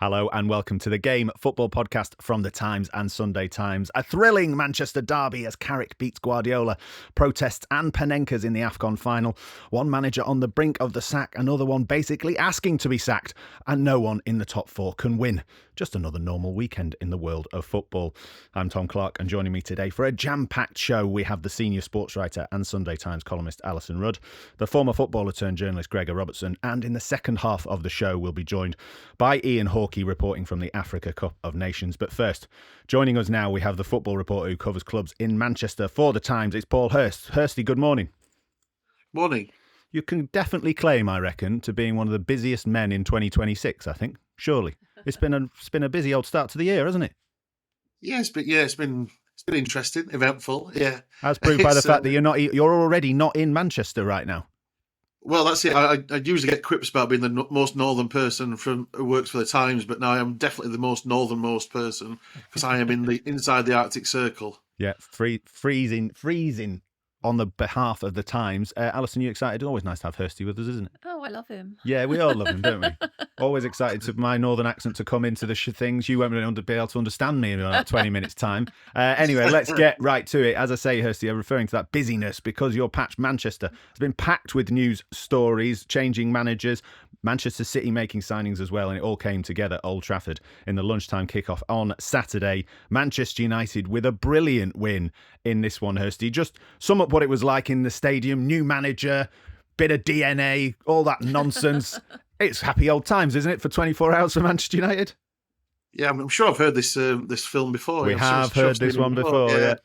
Hello and welcome to The Game, football podcast from The Times and Sunday Times. A thrilling Manchester derby as Carrick beats Guardiola. Protests and Panenkas in the AFCON final. One manager on the brink of the sack, another one basically asking to be sacked. And no one in the top four can win. Just another normal weekend in the world of football. I'm Tom Clarke, and joining me today for a jam-packed show, we have the senior sports writer and Sunday Times columnist Alyson Rudd, the former footballer turned journalist Gregor Robertson, and in the second half of the show, we'll be joined by Ian Hawkey, reporting from the Africa Cup of Nations. But first, joining us now, we have the football reporter who covers clubs in Manchester for the Times. It's Paul Hirst. Hirsty, good morning. Morning. You can definitely claim, I reckon, to being one of the busiest men in 2026, I think. Surely. It's been a busy old start to the year, hasn't it? Yeah, it's been interesting, eventful. Yeah, as proved by the fact that you're already not in Manchester right now. Well, that's it. I usually get quips about being the most northern person who works for the Times, but now I am definitely the most northernmost person because I am inside the Arctic Circle. Yeah, freezing on the behalf of the Times. Alyson, you excited? Always nice to have Hirsty with us, isn't it? Oh, I love him. Yeah, we all love him, don't we? Always excited for my northern accent to come into the things. You won't really be able to understand me in about 20 minutes' time. Anyway, let's get right to it. As I say, Hirsty, I'm referring to that busyness because your patch, Manchester, has been packed with news stories, changing managers, Manchester City making signings as well, and it all came together at Old Trafford in the lunchtime kickoff on Saturday. Manchester United with a brilliant win in this one, Hirsty. Just sum up what it was like in the stadium, new manager, bit of DNA, all that nonsense. It's happy old times, isn't it, for 24 hours for Manchester United? Yeah, I'm sure I've heard this film before. We have heard this one before, yeah.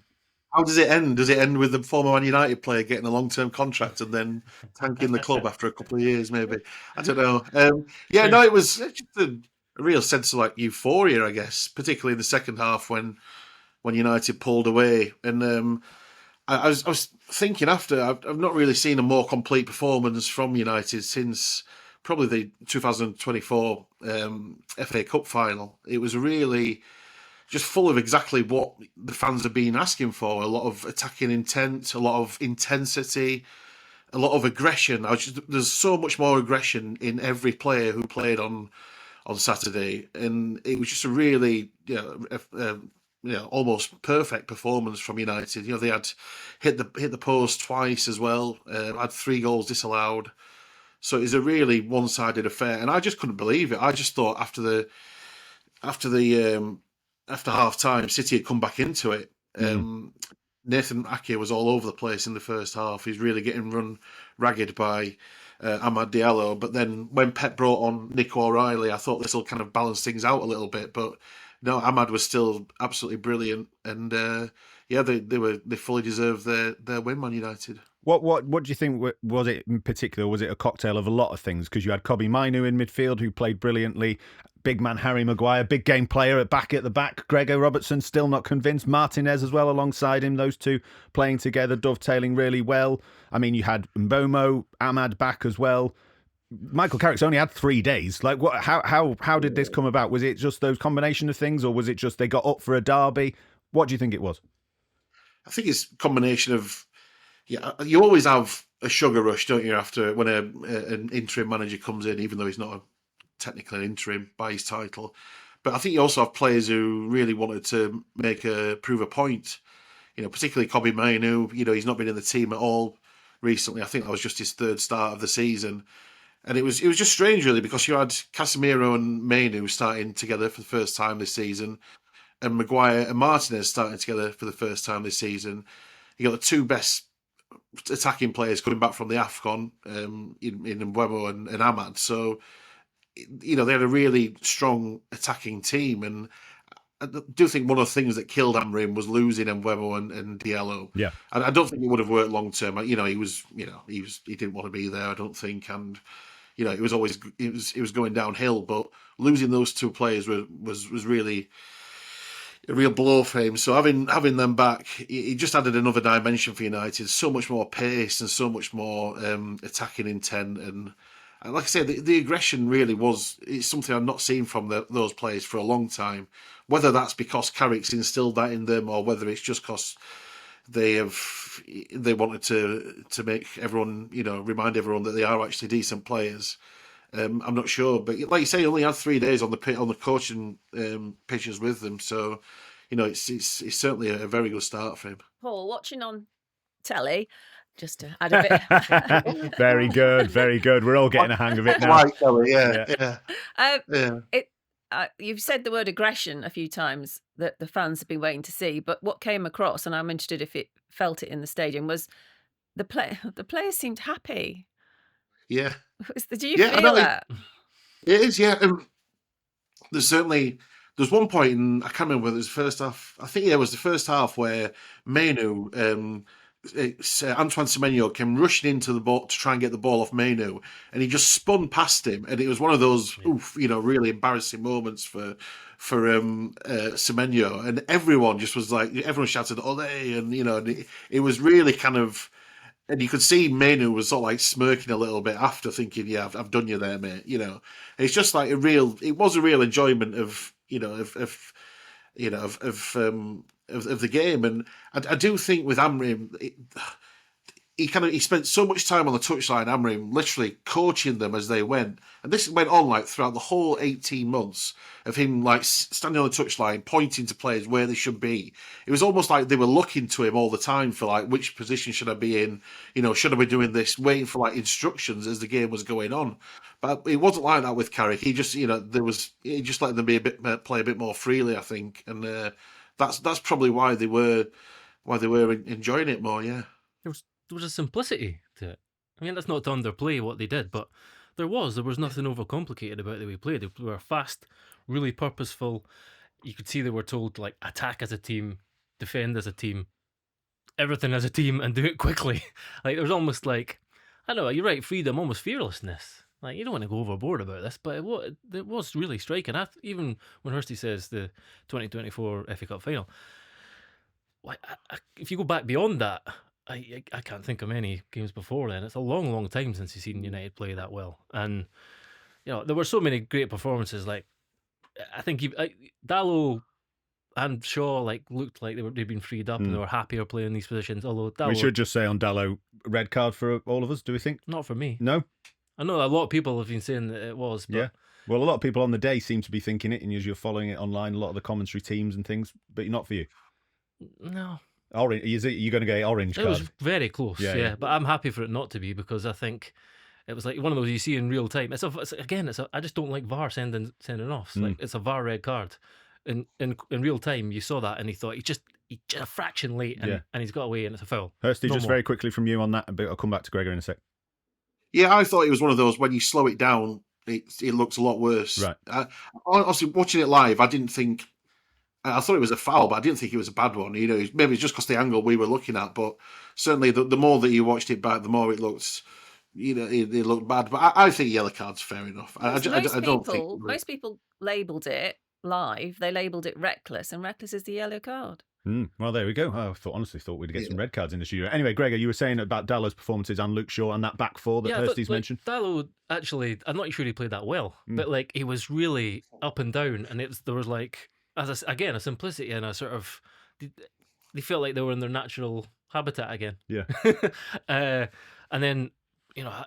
How does it end? Does it end with the former Man United player getting a long-term contract and then tanking the club after a couple of years, maybe? I don't know. It was just a real sense of like euphoria, I guess, particularly in the second half when United pulled away. And I was thinking after, I've not really seen a more complete performance from United since probably the 2024 FA Cup final. It was really just full of exactly what the fans have been asking for. A lot of attacking intent, a lot of intensity, a lot of aggression. There's so much more aggression in every player who played on Saturday. And it was just a really, almost perfect performance from United. They had hit the post twice as well, had 3 goals disallowed. So it was a really one-sided affair. And I just couldn't believe it. I just thought after half-time, City had come back into it. Nathan Ake was all over the place in the first half. He's really getting run ragged by Amad Diallo. But then when Pep brought on Nico O'Reilly, I thought this will kind of balance things out a little bit. But no, Amad was still absolutely brilliant. And they fully deserved their win, Man United. What do you think was it in particular? Was it a cocktail of a lot of things? Because you had Kobbie Mainoo in midfield who played brilliantly. Big man Harry Maguire, big game player at the back. Gregor Robertson still not convinced. Martinez as well alongside him. Those two playing together, dovetailing really well. I mean, you had Mbomo, Amad back as well. Michael Carrick's only had 3 days. Like, what? How did this come about? Was it just those combination of things, or was it just they got up for a derby? What do you think it was? I think it's a combination of. Yeah, you always have a sugar rush, don't you, after when an interim manager comes in, even though he's not technically an interim by his title. But I think you also have players who really wanted to prove a point. Particularly Kobbie Mainoo. He's not been in the team at all recently. I think that was just his 3rd start of the season. And it was just strange, really, because you had Casemiro and Mainoo starting together for the first time this season, and Maguire and Martinez starting together for the first time this season. You got the 2 best attacking players coming back from the AFCON in Mbomo and Amad. So, they had a really strong attacking team. And I do think one of the things that killed Amorim was losing Mbomo and Diallo. Yeah. And I don't think it would have worked long term. He didn't want to be there, I don't think. And, it was going downhill. But losing those 2 players was really a real blow for him. So having them back, he just added another dimension for United. So much more pace and so much more attacking intent. And like I said, the aggression really it's something I've not seen from those players for a long time. Whether that's because Carrick's instilled that in them, or whether it's just because they wanted to make everyone, remind everyone that they are actually decent players. I'm not sure, but like you say, he only had 3 days on the coaching pitches with them, so it's certainly a very good start for him. Paul, watching on telly, just to add a bit. Very good, very good. We're all getting a hang of it now. You've said the word aggression a few times that the fans have been waiting to see, but what came across, and I'm interested if it felt it in the stadium, was the players seemed happy. Yeah. Do you feel that? It is, yeah. There's one point, and I can't remember whether it was the first half. I think it was the first half where Mainu, Antoine Semenyo came rushing into the ball to try and get the ball off Mainu, and he just spun past him, and it was one of those really embarrassing moments for Semenyo, and everyone just was like, everyone shouted "Ole!" and it was really kind of. And you could see Mainu was sort of like smirking a little bit after, thinking, "Yeah, I've done you there, mate." It's just like it was a real enjoyment of the game. And I do think with Amrim, he spent so much time on the touchline, Amrim, literally coaching them as they went. And this went on like throughout the whole 18 months of him like standing on the touchline, pointing to players where they should be. It was almost like they were looking to him all the time for like, which position should I be in? Should I be doing this? Waiting for like instructions as the game was going on. But it wasn't like that with Carrick. He just, he just let them play a bit more freely, I think. And that's probably why they were enjoying it more, yeah. There was a simplicity to it. I mean, that's not to underplay what they did, but there was nothing overcomplicated about the way they played. They were fast, really purposeful. You could see they were told to like attack as a team, defend as a team, everything as a team, and do it quickly. Like there was almost like, I don't know, you're right, freedom, almost fearlessness. Like you don't want to go overboard about this, but it was really striking. Even when Hirsty says the 2024 FA Cup final, like if you go back beyond that. I can't think of many games before then. It's a long, long time since you've seen United play that well. And, there were so many great performances. Like, I think Dalot and Shaw looked like they'd been freed up and they were happier playing these positions. Although Dalot, we should just say on Dalot, red card for all of us, do we think? Not for me. No? I know a lot of people have been saying that it was. But... Yeah. Well, a lot of people on the day seem to be thinking it, and as you're following it online, a lot of the commentary teams and things, but not for you. No. Orange? Are you going to get orange card? It was very close, yeah. But I'm happy for it not to be because I think it was like one of those you see in real time. I just don't like VAR sending off. It's a VAR red card. In real time, you saw that and he thought he just a fraction late and he's got away and it's a foul. Hirsty, just very quickly from you on that, but I'll come back to Gregor in a sec. Yeah, I thought it was one of those when you slow it down, it looks a lot worse. Right. Honestly, watching it live, I thought it was a foul, but I didn't think it was a bad one. Maybe it's just because the angle we were looking at, but certainly the more that you watched it back, the more it looked, it looked bad. But I think yellow card's fair enough. I don't think most people labelled it live. They labelled it reckless, and reckless is the yellow card. Well, there we go. I honestly thought we'd get some red cards in the studio. Anyway, Gregor, you were saying about Dalot's performances and Luke Shaw and that back four that Hirsty's mentioned. Dalot, actually, I'm not sure he played that well, but he was really up and down, and there was again, a simplicity and a sort of... They felt like they were in their natural habitat again. Yeah. And then,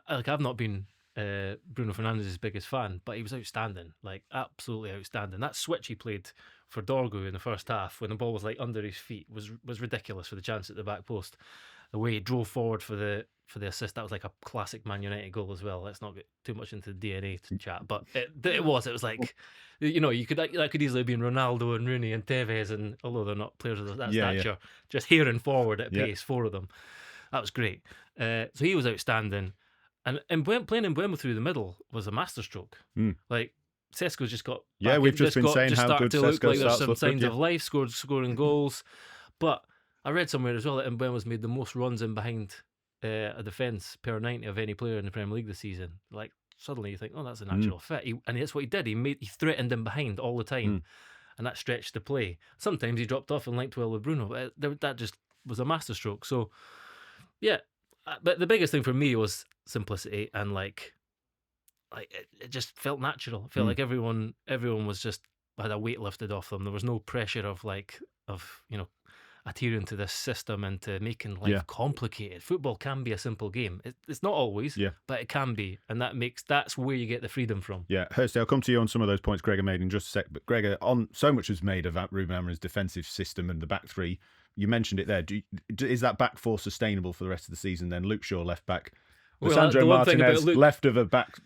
I've not been Bruno Fernandes's biggest fan, but he was outstanding, absolutely outstanding. That switch he played for Dorgu in the first half when the ball was under his feet was ridiculous for the chance at the back post. The way he drove forward for the assist, that was like a classic Man United goal as well. Let's not get too much into the DNA to chat, but it was like, that could easily have been Ronaldo and Rooney and Tevez, and although they're not players of that stature, just hearing forward at pace, four of them. That was great. So he was outstanding, and playing in Mbeumo through the middle was a masterstroke. Sesko's just got we've just been saying how good Sesko starts. There's some signs signs of life, scoring goals, but I read somewhere as well that Mbeumo's made the most runs in behind a defence per 90 of any player in the Premier League this season. Suddenly you think, oh, that's a natural fit. And that's what he did. He threatened him behind all the time, and that stretched the play. Sometimes he dropped off and linked well with Bruno, but that just was a masterstroke. So, yeah. But the biggest thing for me was simplicity and it just felt natural. It felt like everyone was just had a weight lifted off them. There was no pressure of adhering to this system and to making life complicated. Football can be a simple game. It's not always, but it can be, and that's where you get the freedom from. Yeah, Hirsty, I'll come to you on some of those points Gregor made in just a sec. But Gregor, on so much was made of Ruben Amorim's defensive system and the back three. You mentioned it there. Is that back four sustainable for the rest of the season? Then Luke Shaw left back. Sandro Martinez left of a back,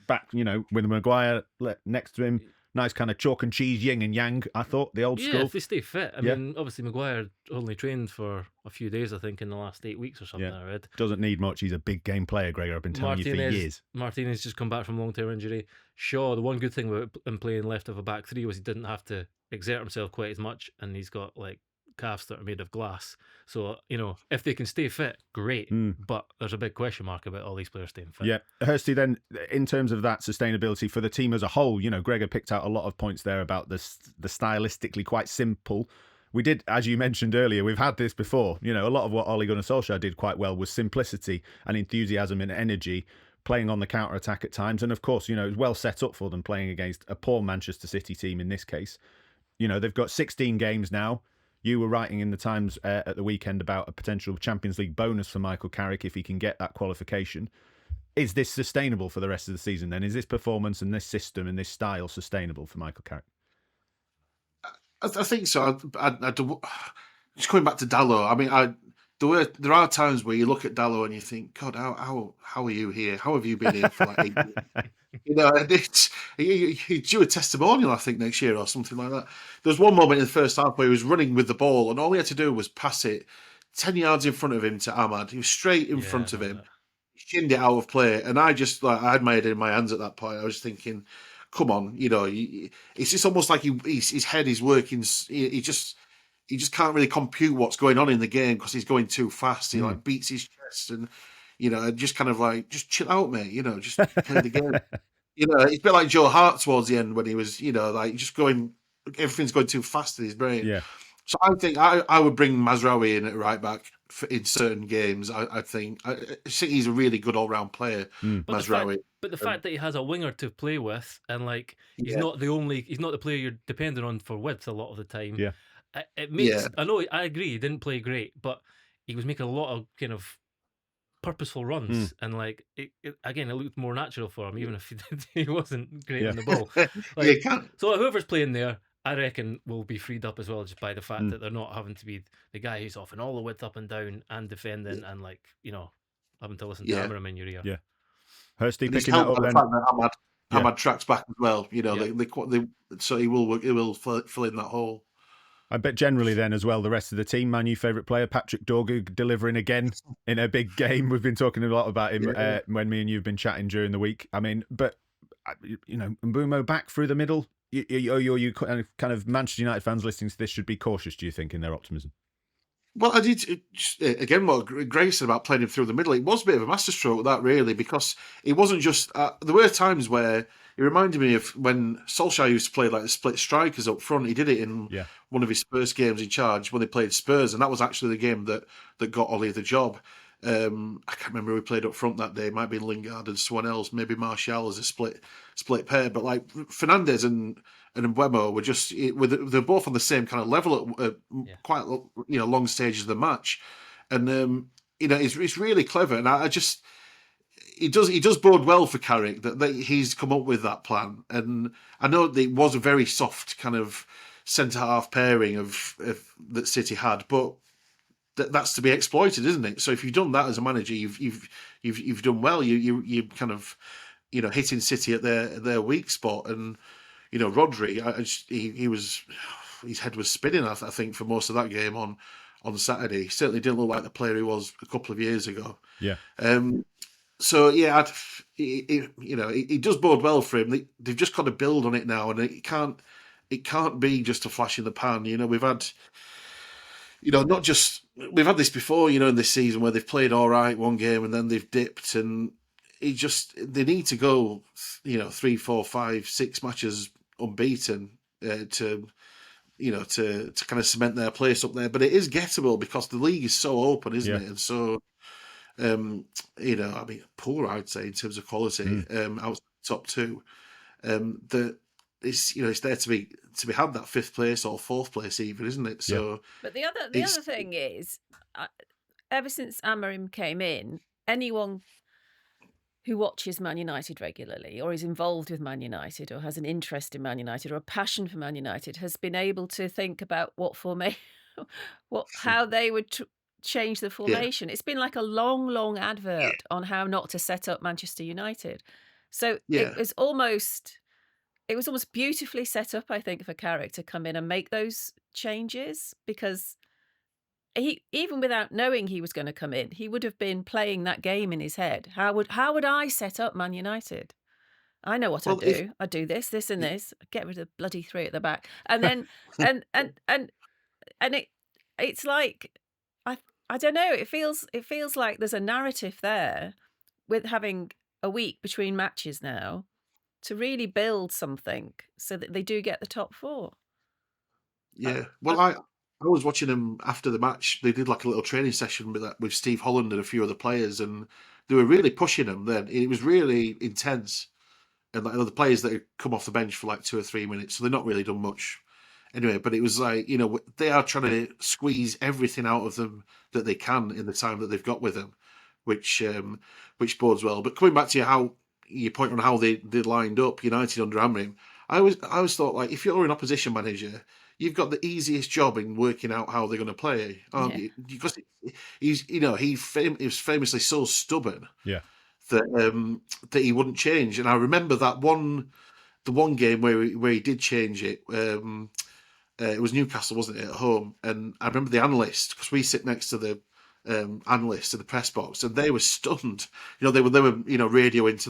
with Maguire next to him. Nice kind of chalk and cheese yin and yang, I thought, the old school. Yeah, if they stay fit. I mean, obviously Maguire only trained for a few days, I think, in the last 8 weeks or something, I read. Doesn't need much. He's a big game player, Gregor. I've been telling you for years. Martinez just come back from long-term injury. Shaw, the one good thing about him playing left of a back three was he didn't have to exert himself quite as much, and he's got, calves that are made of glass. So, if they can stay fit, great. But there's a big question mark about all these players staying fit. Yeah. Hirsty, then, in terms of that sustainability for the team as a whole, Gregor picked out a lot of points there about the stylistically quite simple. We did, as you mentioned earlier, we've had this before. A lot of what Ole Gunnar Solskjaer did quite well was simplicity and enthusiasm and energy, playing on the counter-attack at times. And of course, it was well set up for them playing against a poor Manchester City team in this case. They've got 16 games now. You were writing in the Times at the weekend about a potential Champions League bonus for Michael Carrick if he can get that qualification. Is this sustainable for the rest of the season then? Is this performance and this system and this style sustainable for Michael Carrick? I think so. Just coming back to Dalot, I mean, there are times where you look at Dalot and you think, God, how are you here? How have you been here for 8 years? He's due a testimonial, I think, next year or something like that. There was one moment in the first half where he was running with the ball and all he had to do was pass it 10 yards in front of him to Ahmad. He was straight in front of him. He shinned it out of play. And I just, I had my head in my hands at that point. I was thinking, come on, it's just almost like his head is working. He just can't really compute what's going on in the game because he's going too fast. He beats his chest and, just kind of just chill out, mate. Just play the game. It's a bit like Joe Hart towards the end when he was, just going, everything's going too fast in his brain. Yeah. So I think I would bring Mazraoui in at right back in certain games. I think he's a really good all-round player, Mazraoui. But the fact that he has a winger to play with and he's not the player you're dependent on for width a lot of the time. Yeah. It makes, I agree, he didn't play great, but he was making a lot of kind of purposeful runs and it looked more natural for him, even if he wasn't great on the ball. So whoever's playing there, I reckon will be freed up as well just by the fact that they're not having to be the guy who's offering all the width up and down and defending and having to listen to Amorim in your ear. Yeah. Hirsty picking that up then. Ahmad tracks back as well. So he will fill in that hole. I bet generally then as well, the rest of the team, my new favourite player, Patrick Dorgu, delivering again in a big game. We've been talking a lot about him when me and you have been chatting during the week. I mean, but, Mbeumo back through the middle. You kind of Manchester United fans listening to this should be cautious, do you think, in their optimism? Well, I did, again, what Greg said about playing him through the middle, it was a bit of a masterstroke, that really, because it wasn't just, there were times where it reminded me of when Solskjaer used to play the split strikers up front. He did it in one of his first games in charge when they played Spurs, and that was actually the game that got Ole the job. I can't remember who we played up front that day. It might be Lingard and someone else, maybe Martial as a split pair. But Fernandes and Mbeumo were just they're both on the same kind of level at quite long stages of the match, and it's really clever. And I just he does bode well for Carrick that he's come up with that plan. And I know that it was a very soft kind of centre half pairing of that City had, but that's to be exploited, isn't it? So if you've done that as a manager, you've done well. You kind of hitting City at their weak spot. And Rodri, his head was spinning, I think, for most of that game on Saturday. He certainly didn't look like the player he was a couple of years ago. Yeah. So yeah, it does bode well for him. They've just got to build on it now, and it can't be just a flash in the pan. We've had, we've had this before, in this season where they've played all right one game and then they've dipped, and they need to go, 3, 4, 5, 6 matches unbeaten to kind of cement their place up there. But it is gettable because the league is so open, isn't it? And so. Poor, I'd say, in terms of quality, outside the top two. it's there to be had, that 5th place or 4th place even, isn't it? So, but the other thing is, ever since Amorim came in, anyone who watches Man United regularly or is involved with Man United or has an interest in Man United or a passion for Man United has been able to think about how they would change the formation. It's been like a long advert on how not to set up Manchester United. So it was almost beautifully set up, I think, for Carrick to come in and make those changes, because he, even without knowing he was going to come in, he would have been playing that game in his head. How would I set up Man United? I know what I do. I do this, and this. Get rid of the bloody 3 at the back, and then and it's like, I don't know. It feels like there's a narrative there with having a week between matches now to really build something so that they do get the top 4. Yeah. Well, I was watching them after the match. They did like a little training session with Steve Holland and a few other players, and they were really pushing them then. It was really intense. And like the players that had come off the bench for like 2 or 3 minutes, so they're not really done much anyway. But it was like, they are trying to squeeze everything out of them that they can in the time that they've got with them, which bodes well. But coming back to your point on how they lined up United under Amorim, I always thought, like, if you're an opposition manager, you've got the easiest job in working out how they're going to play, because he was famously so stubborn. Yeah. That he wouldn't change. And I remember the one game where he did change it. It was Newcastle, wasn't it, at home? And I remember the analyst, because we sit next to the analysts in the press box, and they were stunned. They were radioing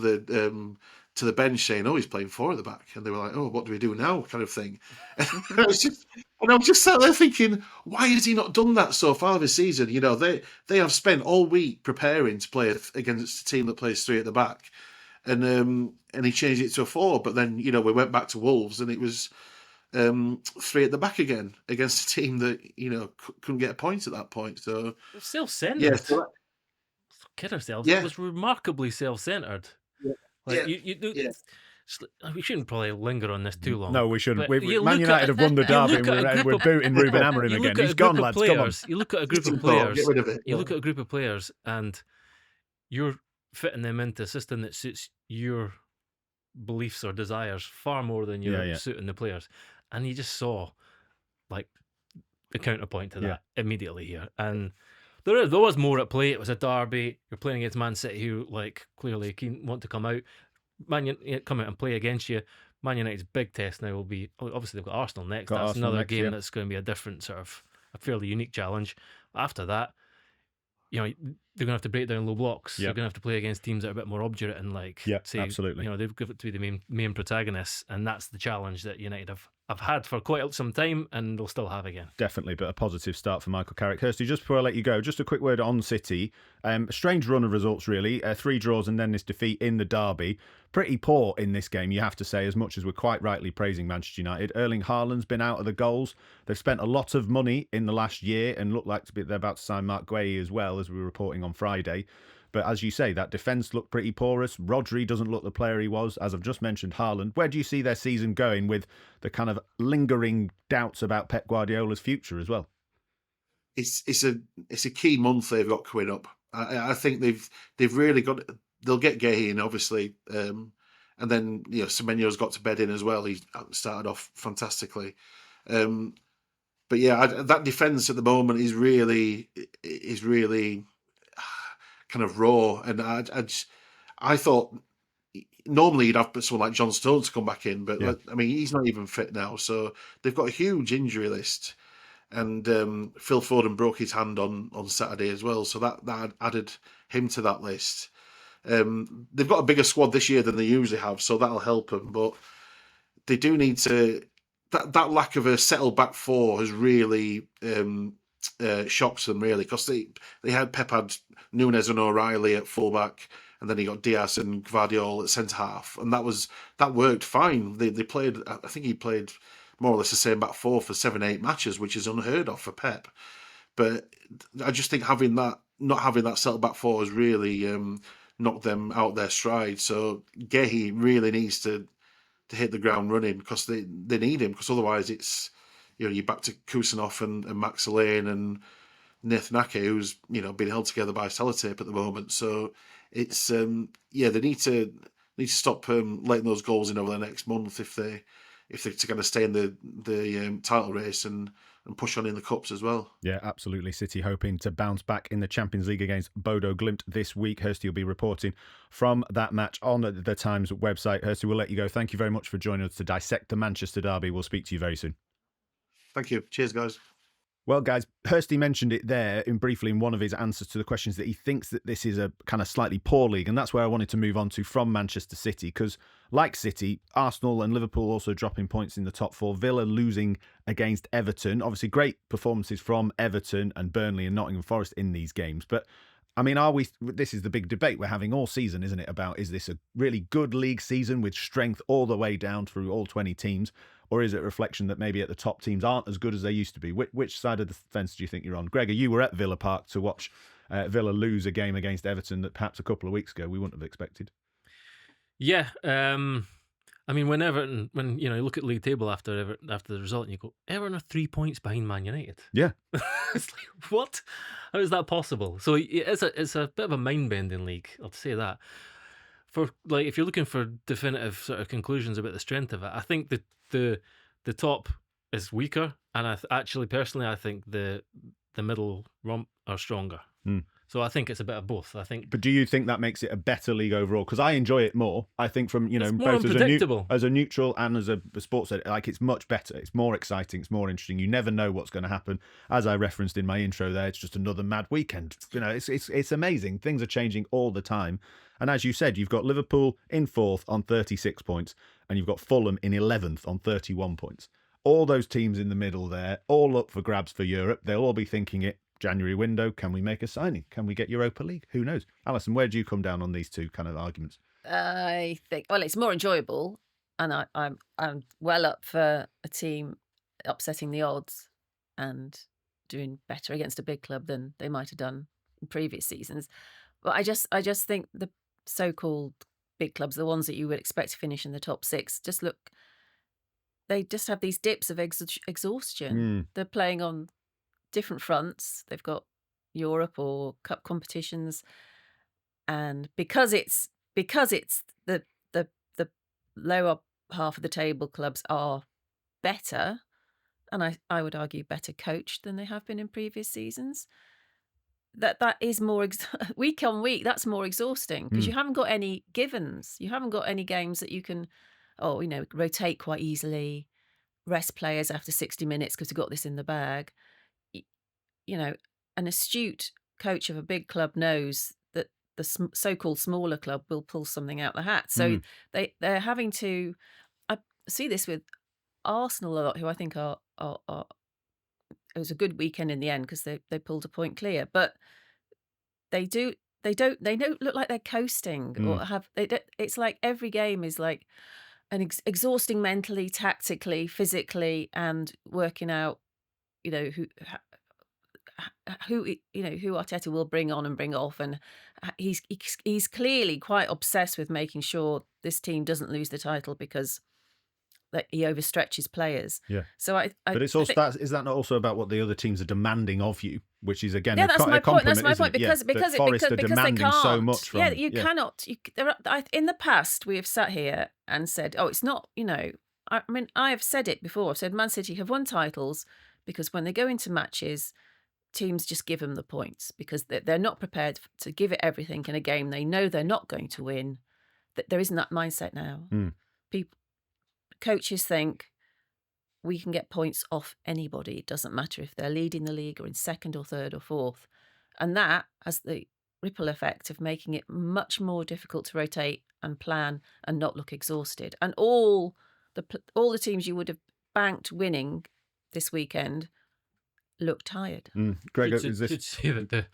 to the bench saying, "Oh, he's playing 4 at the back," and they were like, "Oh, what do we do now?" kind of thing. And I was just sat there thinking, why has he not done that so far this season? They have spent all week preparing to play against a team that plays 3 at the back, and he changed it to a 4. But then we went back to Wolves, and it was 3 at the back again against a team that couldn't get a point at that point. So self-centered. Yeah, so kid ourselves. Yeah. It was remarkably self-centered. Yeah. We shouldn't probably linger on this too long. No, we shouldn't. Man United have won the derby, and we're booting Ruben Amorim again. He's gone, lads. Come on. You look at a group of players. Get rid of it. You look at a group of players, and you're fitting them into a system that suits your beliefs or desires far more than you're suiting the players. And you just saw, like, the counterpoint to that immediately here. And there was more at play. It was a derby. You're playing against Man City, who, like, clearly want to come out. Come out and play against you. Man United's big test now will be, obviously they've got Arsenal next. That's another game that's going to be a different sort of, a fairly unique challenge. After that, they're going to have to break down low blocks. They're going to have to play against teams that are a bit more obdurate and absolutely. They've got to be the main protagonists, and that's the challenge that United have had for quite some time, and they'll still have again. Definitely, but a positive start for Michael Carrick. Hirsty, just before I let you go, just a quick word on City. A strange run of results, really. 3 draws and then this defeat in the derby. Pretty poor in this game, you have to say, as much as we're quite rightly praising Manchester United. Erling Haaland's been out of the goals. They've spent a lot of money in the last year and look like they're about to sign Maguire as well, as we were reporting on Friday. But as you say, that defence looked pretty porous. Rodri doesn't look the player he was. As I've just mentioned, Haaland. Where do you see their season going with the kind of lingering doubts about Pep Guardiola's future as well? It's a key month they've got coming up. I think they've really got. They'll get Gay in, obviously, and then Semenyo's got to bed in as well. He started off fantastically, but that defence at the moment is really kind of raw, and I thought normally you'd have someone like John Stones come back in, but I mean he's not even fit now, so they've got a huge injury list, and Phil Foden broke his hand on Saturday as well, so that added him to that list. They've got a bigger squad this year than they usually have, so that'll help them, but they do need to. That lack of a settled back 4 has really shocks them, really, because they had Pep had Núñez and O'Reilly at fullback, and then he got Diaz and Gvardiol at centre half, and that worked fine. They played. I think he played more or less the same back 4 for 7-8 matches, which is unheard of for Pep. But I just think not having that settled back 4 has really knocked them out their stride. So Gehi really needs to hit the ground running, because they need him, because otherwise it's, you're back to Kusanov and Max Lane and Nathan Ake, who's being held together by sellotape at the moment. So it's they need to stop letting those goals in over the next month if they're going to stay in the title race and push on in the cups as well. Yeah, absolutely. City hoping to bounce back in the Champions League against Bodo Glimt this week. Hirsty will be reporting from that match on the Times website. Hirsty, we'll let you go. Thank you very much for joining us to dissect the Manchester derby. We'll speak to you very soon. Thank you. Cheers, guys. Well, guys, Hirsty mentioned it there briefly in one of his answers to the questions, that he thinks that this is a kind of slightly poor league, and that's where I wanted to move on to from Manchester City, because like City, Arsenal and Liverpool also dropping points in the top four, Villa losing against Everton. Obviously, great performances from Everton and Burnley and Nottingham Forest in these games, but I mean, this is the big debate we're having all season, isn't it, about is this a really good league season with strength all the way down through all 20 teams, or is it a reflection that maybe at the top teams aren't as good as they used to be? Which side of the fence do you think you're on? Gregor, you were at Villa Park to watch Villa lose a game against Everton that perhaps a couple of weeks ago we wouldn't have expected. Yeah, I mean, when you look at league table after the result, and you go, Everton are 3 points behind Man United. Yeah, it's like, what? How is that possible? So it's a bit of a mind bending league. I'll say that. For if you're looking for definitive sort of conclusions about the strength of it, I think the top is weaker, and I think the middle rump are stronger. So I think it's a bit of both. But do you think that makes it a better league overall? Because I enjoy it more. I think from it's both unpredictable. as a neutral and as a sports editor, it's much better. It's more exciting. It's more interesting. You never know what's going to happen. As I referenced in my intro, there, it's just another mad weekend. It's amazing. Things are changing all the time. And as you said, you've got Liverpool in 4th on 36 points, and you've got Fulham in 11th on 31 points. All those teams in the middle there, all up for grabs for Europe. They'll all be thinking it. January window, can we make a signing? Can we get Europa League? Who knows? Alyson, where do you come down on these two kind of arguments? I think, it's more enjoyable, and I'm well up for a team upsetting the odds and doing better against a big club than they might have done in previous seasons. But I just think the so-called big clubs, the ones that you would expect to finish in the top 6, they just have these dips of exhaustion. They're playing on different fronts. They've got Europe or cup competitions, and because it's the lower half of the table clubs are better, and I would argue better coached than they have been in previous seasons, that is more week on week, that's more exhausting, because you haven't got any givens. You haven't got any games that you can rotate quite easily, rest players after 60 minutes because we've got this in the bag. An astute coach of a big club knows that the so-called smaller club will pull something out the hat. So they're having to. I see this with Arsenal a lot, who I think are. It was a good weekend in the end because they pulled a point clear, but they don't look like they're coasting or have. It's like every game is like an exhausting mentally, tactically, physically, and working out. Who Arteta will bring on and bring off, and he's clearly quite obsessed with making sure this team doesn't lose the title because he overstretches players. Yeah. So but it's also is that not also about what the other teams are demanding of you, which is again that's my point. That's my point because Forest are demanding they can't. So much from you cannot. In the past, we have sat here and said, "Oh, it's not." I mean, I have said it before. I've said Man City have won titles because when they go into matches, teams just give them the points because they're not prepared to give it everything in a game they know they're not going to win. That there isn't that mindset now. Coaches think we can get points off anybody. It doesn't matter if they're leading the league or in 2nd or 3rd or 4th, and that has the ripple effect of making it much more difficult to rotate and plan and not look exhausted. And all the teams you would have banked winning this weekend look tired. Gregor, should say that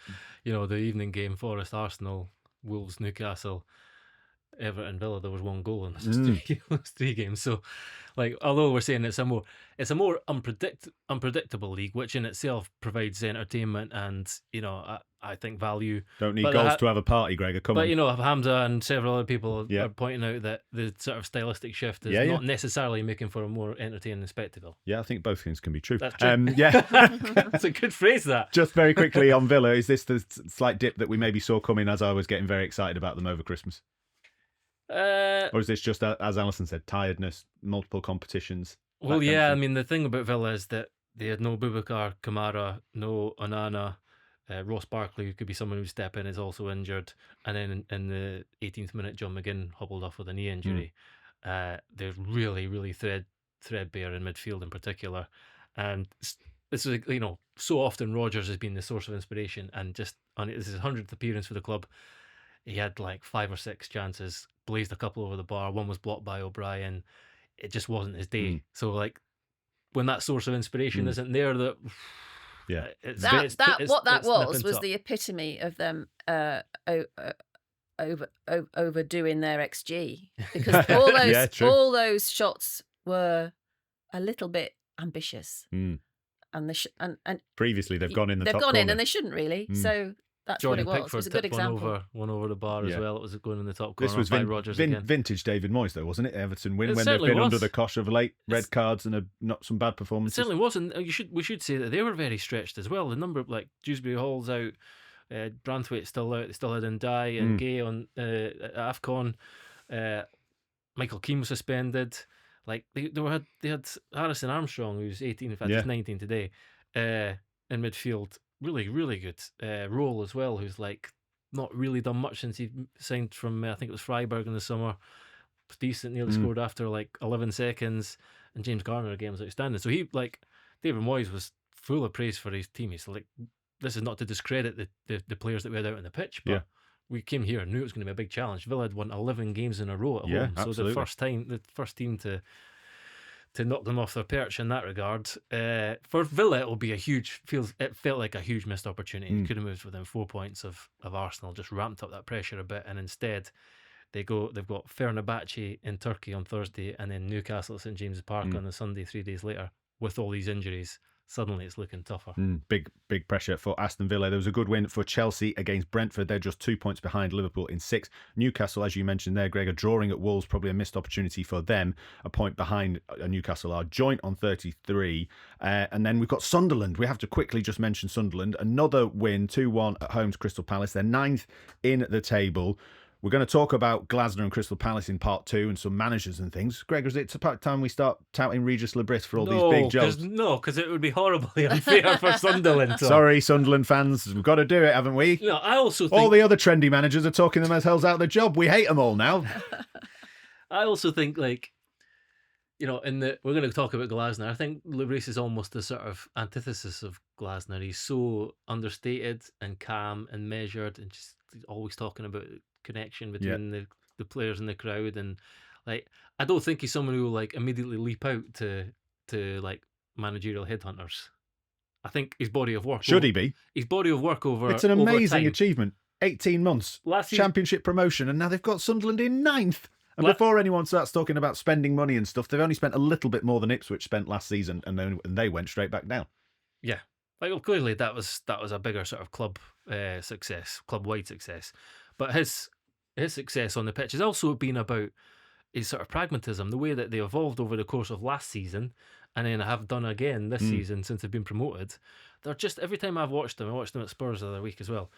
the evening game, Forest, Arsenal, Wolves, Newcastle, Everton, Villa, there was one goal in those 3 games. So, although we're saying it's a more unpredictable league, which in itself provides entertainment and I think, value. Don't need goals to have a party, Gregor. Come on. But, you know, Hamza and several other people are pointing out that the sort of stylistic shift is not necessarily making for a more entertaining spectacle. Yeah, I think both things can be true. That's true. That's a good phrase, that. Just very quickly on Villa, is this the slight dip that we maybe saw coming as I was getting very excited about them over Christmas? Or is this just, as Alyson said, tiredness, multiple competitions? Well, yeah, I mean, the thing about Villa is that they had no Boubacar Kamara, no Onana. Ross Barkley, who could be someone who'd step in, is also injured. And then in the 18th minute, John McGinn hobbled off with a knee injury. They're really, really threadbare in midfield in particular. And this is, you know, so often Rodgers has been the source of inspiration. And just on this is his 100th appearance for the club. He had like 5 or 6 chances, blazed a couple over the bar. One was blocked by O'Brien. It just wasn't his day. So, like, when that source of inspiration isn't there, yeah, that was the epitome of them overdoing their XG, because all those shots were a little bit ambitious, and previously they've gone in the they've top gone corner. in and they shouldn't really. So that's Jordan what it was. Pickford It was a good example. One over the bar as well. It was going in the top corner. This was by Rodgers again. Vintage David Moyes, though, wasn't it? Everton win It when they've certainly been was. under the cosh of late red cards and not some bad It performances. certainly was, and we should say that they were very stretched as well. The number of, like, Dewsbury Hall's out, Branthwaite's still out. They still had Ndiaye and Gay on AFCON. Michael Keane was suspended. Like they had Harrison Armstrong, who's 18, in fact he's 19 today, in midfield. Really, really good role as well. Who's like not really done much since he signed from I think it was Freiburg in the summer. Was decent, nearly scored after like 11 seconds. And James Garner again was outstanding. So he, like, David Moyes was full of praise for his team. He's like, this is not to discredit the players that we had out on the pitch, but we came here and knew it was going to be a big challenge. Villa had won 11 games in a row at home, so absolutely. the first team to knock them off their perch in that regard. For Villa, it will be it felt like a huge missed opportunity. They could have moved within 4 points of Arsenal, just ramped up that pressure a bit, and instead they've got Fenerbahce in Turkey on Thursday, and then Newcastle at St James's Park on the Sunday 3 days later. With all these injuries, suddenly it's looking tougher. Big pressure for Aston Villa. There was a good win for Chelsea against Brentford. They're just 2 points behind Liverpool in 6. Newcastle, as you mentioned there, Gregor, drawing at Wolves, probably a missed opportunity for them. A point behind Newcastle are joint on 33. And then we've got Sunderland. We have to quickly just mention Sunderland. Another win, 2-1 at home to Crystal Palace. They're 9th in the table. We're going to talk about Glasner and Crystal Palace in part 2 and some managers and things. Gregor, is it about time we start touting Régis Le Bris for all these big jobs? No, because it would be horribly unfair for Sunderland. Sorry, Sunderland fans. We've got to do it, haven't we? No, I also think all the other trendy managers are talking themselves out of the job. We hate them all now. I also think, like, you know, we're going to talk about Glasner. I think Le Bris is almost the sort of antithesis of Glasner. He's so understated and calm and measured, and just always talking about connection between the players and the crowd, and like I don't think he's someone who will like immediately leap out to like managerial headhunters. I think his body of work he be? His body of work over it's an amazing time. achievement. 18 months, last championship promotion, and now they've got Sunderland in 9th. And before anyone starts talking about spending money and stuff, they've only spent a little bit more than Ipswich spent last season, and they went straight back down. Yeah, like, well, clearly that was a bigger sort of club success, club-wide success, but his success on the pitch has also been about his sort of pragmatism, the way that they evolved over the course of last season, and then have done again this season since they've been promoted. They're just, every time I've watched them, I watched them at Spurs the other week as well.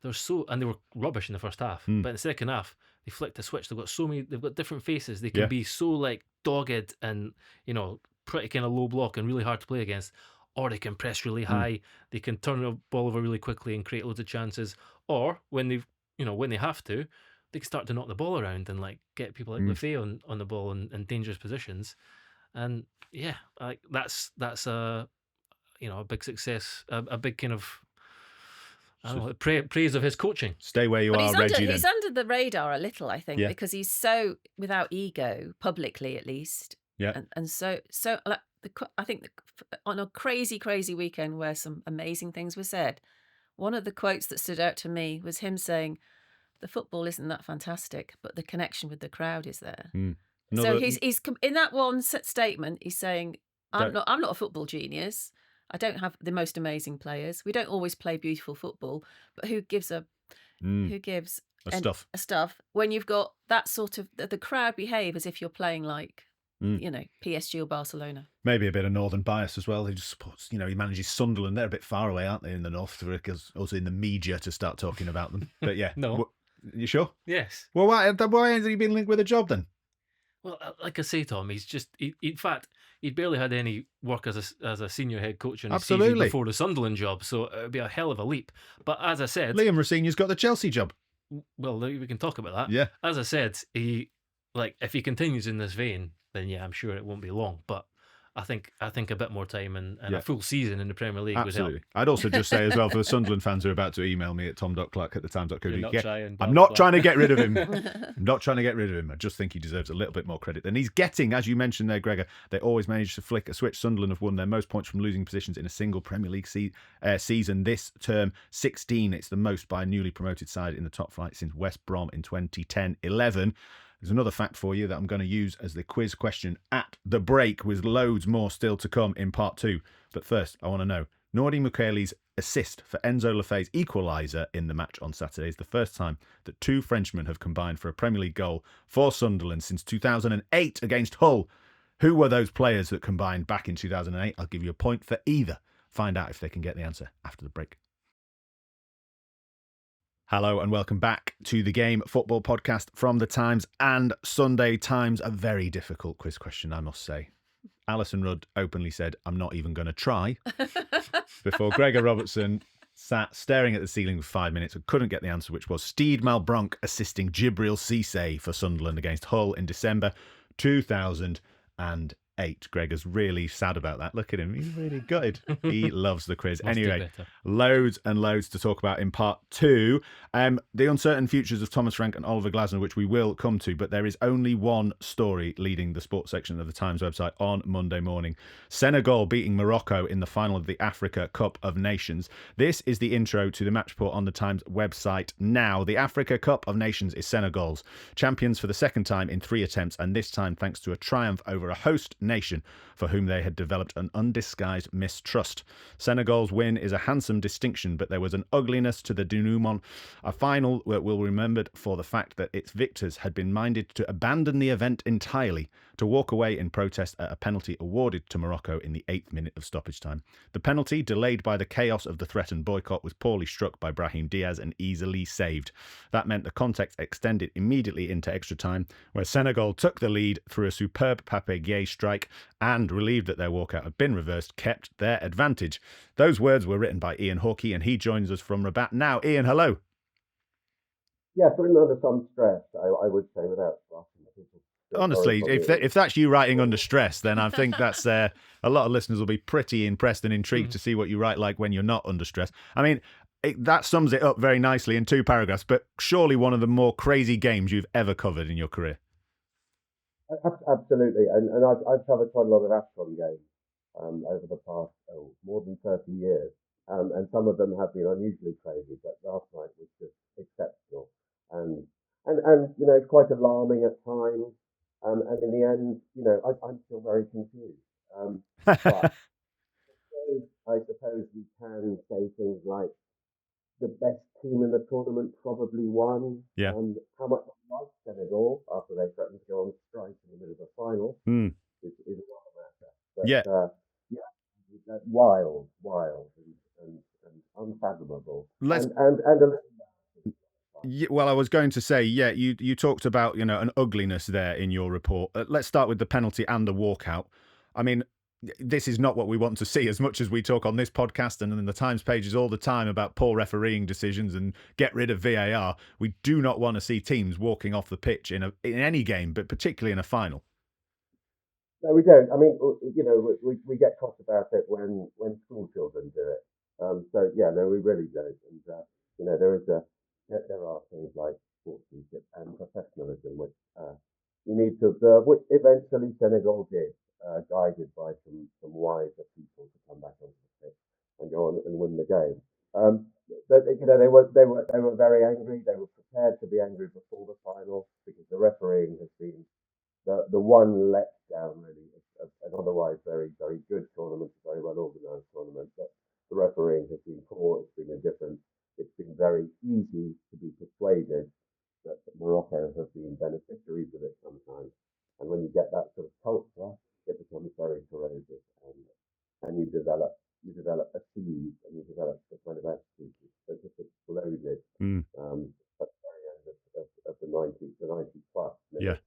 And they were rubbish in the first half, but in the second half they flicked a switch. They've got different faces. They can be so like dogged and, you know, pretty kind of low block and really hard to play against, or they can press really high. They can turn the ball over really quickly and create loads of chances. Or when they have to, they can start to knock the ball around and like get people like Lefebvre on the ball in dangerous positions. And yeah, like that's a big success, a big kind of praise of his coaching. Stay where you are, Reggie. He's under the radar a little, I think, because he's so without ego, publicly at least. Yeah, and so like I think on a crazy weekend where some amazing things were said, one of the quotes that stood out to me was him saying, "The football isn't that fantastic, but the connection with the crowd is there." So he's in that one statement. He's saying, "I'm not a football genius. I don't have the most amazing players. We don't always play beautiful football, but who gives a stuff when you've got that sort of the crowd behave as if you're playing like PSG or Barcelona. Maybe a bit of northern bias as well. He just supports, he manages Sunderland. They're a bit far away, aren't they, in the north? Because also in the media to start talking about them. But yeah, no, you sure? Yes. Well, why hasn't he been linked with a job then? Well, like I say, Tom, he's just in fact he'd barely had any work as a senior head coach in his CV before the Sunderland job, so it would be a hell of a leap. But as I said, Liam Rosenior's got the Chelsea job. Well, we can talk about that. Yeah. As I said, if he continues in this vein, then yeah, I'm sure it won't be long. But I think a bit more time and a full season in the Premier League would help. I'd also just say as well, for the Sunderland fans who are about to email me at tom.clarke@thetimes.co.uk, I'm not trying to get rid of him. I'm not trying to get rid of him. I just think he deserves a little bit more credit than he's getting. As you mentioned there, Gregor, they always manage to flick a switch. Sunderland have won their most points from losing positions in a single Premier League season this term, 16. It's the most by a newly promoted side in the top flight since West Brom in 2010-11. There's another fact for you that I'm going to use as the quiz question at the break, with loads more still to come in part 2. But first, I want to know, Nordi Mukele's assist for Enzo Lefebvre's equaliser in the match on Saturday is the first time that two Frenchmen have combined for a Premier League goal for Sunderland since 2008 against Hull. Who were those players that combined back in 2008? I'll give you a point for either. Find out if they can get the answer after the break. Hello and welcome back to the Game Football Podcast from the Times and Sunday Times. A very difficult quiz question, I must say. Alyson Rudd openly said, "I'm not even going to try," before Gregor Robertson sat staring at the ceiling for 5 minutes and couldn't get the answer, which was Steed Malbronk assisting Djibril Cissé for Sunderland against Hull in December 2008. Gregor's really sad about that. Look at him. He's really gutted. He loves the quiz. Anyway, loads and loads to talk about in part 2. The uncertain futures of Thomas Frank and Oliver Glasner, which we will come to, but there is only one story leading the sports section of the Times website on Monday morning. Senegal beating Morocco in the final of the Africa Cup of Nations. This is the intro to the match report on the Times website now. The Africa Cup of Nations is Senegal's. Champions for the second time in 3 attempts, and this time thanks to a triumph over a host nation for whom they had developed an undisguised mistrust. Senegal's win is a handsome distinction, but there was an ugliness to the denouement, a final that will be remembered for the fact that its victors had been minded to abandon the event entirely, to walk away in protest at a penalty awarded to Morocco in the 8th minute of stoppage time. The penalty, delayed by the chaos of the threatened boycott, was poorly struck by Brahim Diaz and easily saved. That meant the contest extended immediately into extra time, where Senegal took the lead through a superb Pape Gueye strike and, relieved that their walkout had been reversed, kept their advantage. Those words were written by Ian Hawkey, and he joins us from Rabat now. Ian, hello. Yes, written under some stress, I would say, without asking the people. Honestly, if that's you writing under stress, then I think that's a lot of listeners will be pretty impressed and intrigued to see what you write like when you're not under stress. I mean, that sums it up very nicely in 2 paragraphs, but surely one of the more crazy games you've ever covered in your career. Absolutely, and I've covered quite a lot of AFCON games over the past more than 30 years, and some of them have been unusually crazy, but last night was just exceptional, and it's quite alarming at times, and in the end, I'm still very confused. But I suppose we can say things like the best team in the tournament probably won. Yeah. How much I like Senegal after they threatened to go on strike in the middle of the final is another matter. But, that's wild and unfathomable. Well, I was going to say, you talked about an ugliness there in your report. Let's start with the penalty and the walkout. I mean, this is not what we want to see, as much as we talk on this podcast and in the Times pages all the time about poor refereeing decisions and get rid of VAR. We do not want to see teams walking off the pitch in any game, but particularly in a final. No, we don't. I mean, we get cross about it when school children do it. We really don't. And there are things like sportsmanship and professionalism which you need to observe, which eventually Senegal did. Guided by some wiser people to come back onto the pitch and go on and win the game. But they were very angry. They were prepared to be angry before the final because the refereeing has been the one letdown really an otherwise very, very good tournament, a very well organised tournament. But the refereeing has been poor, it's been indifferent. It's been very easy to be persuaded that Morocco have been beneficiaries of it sometimes. And when you get that sort of culture, it becomes very corrosive, and you develop a seed, and you develop a kind of attitude that just exploded at the very end of the 90s, the 90s plus. Yeah.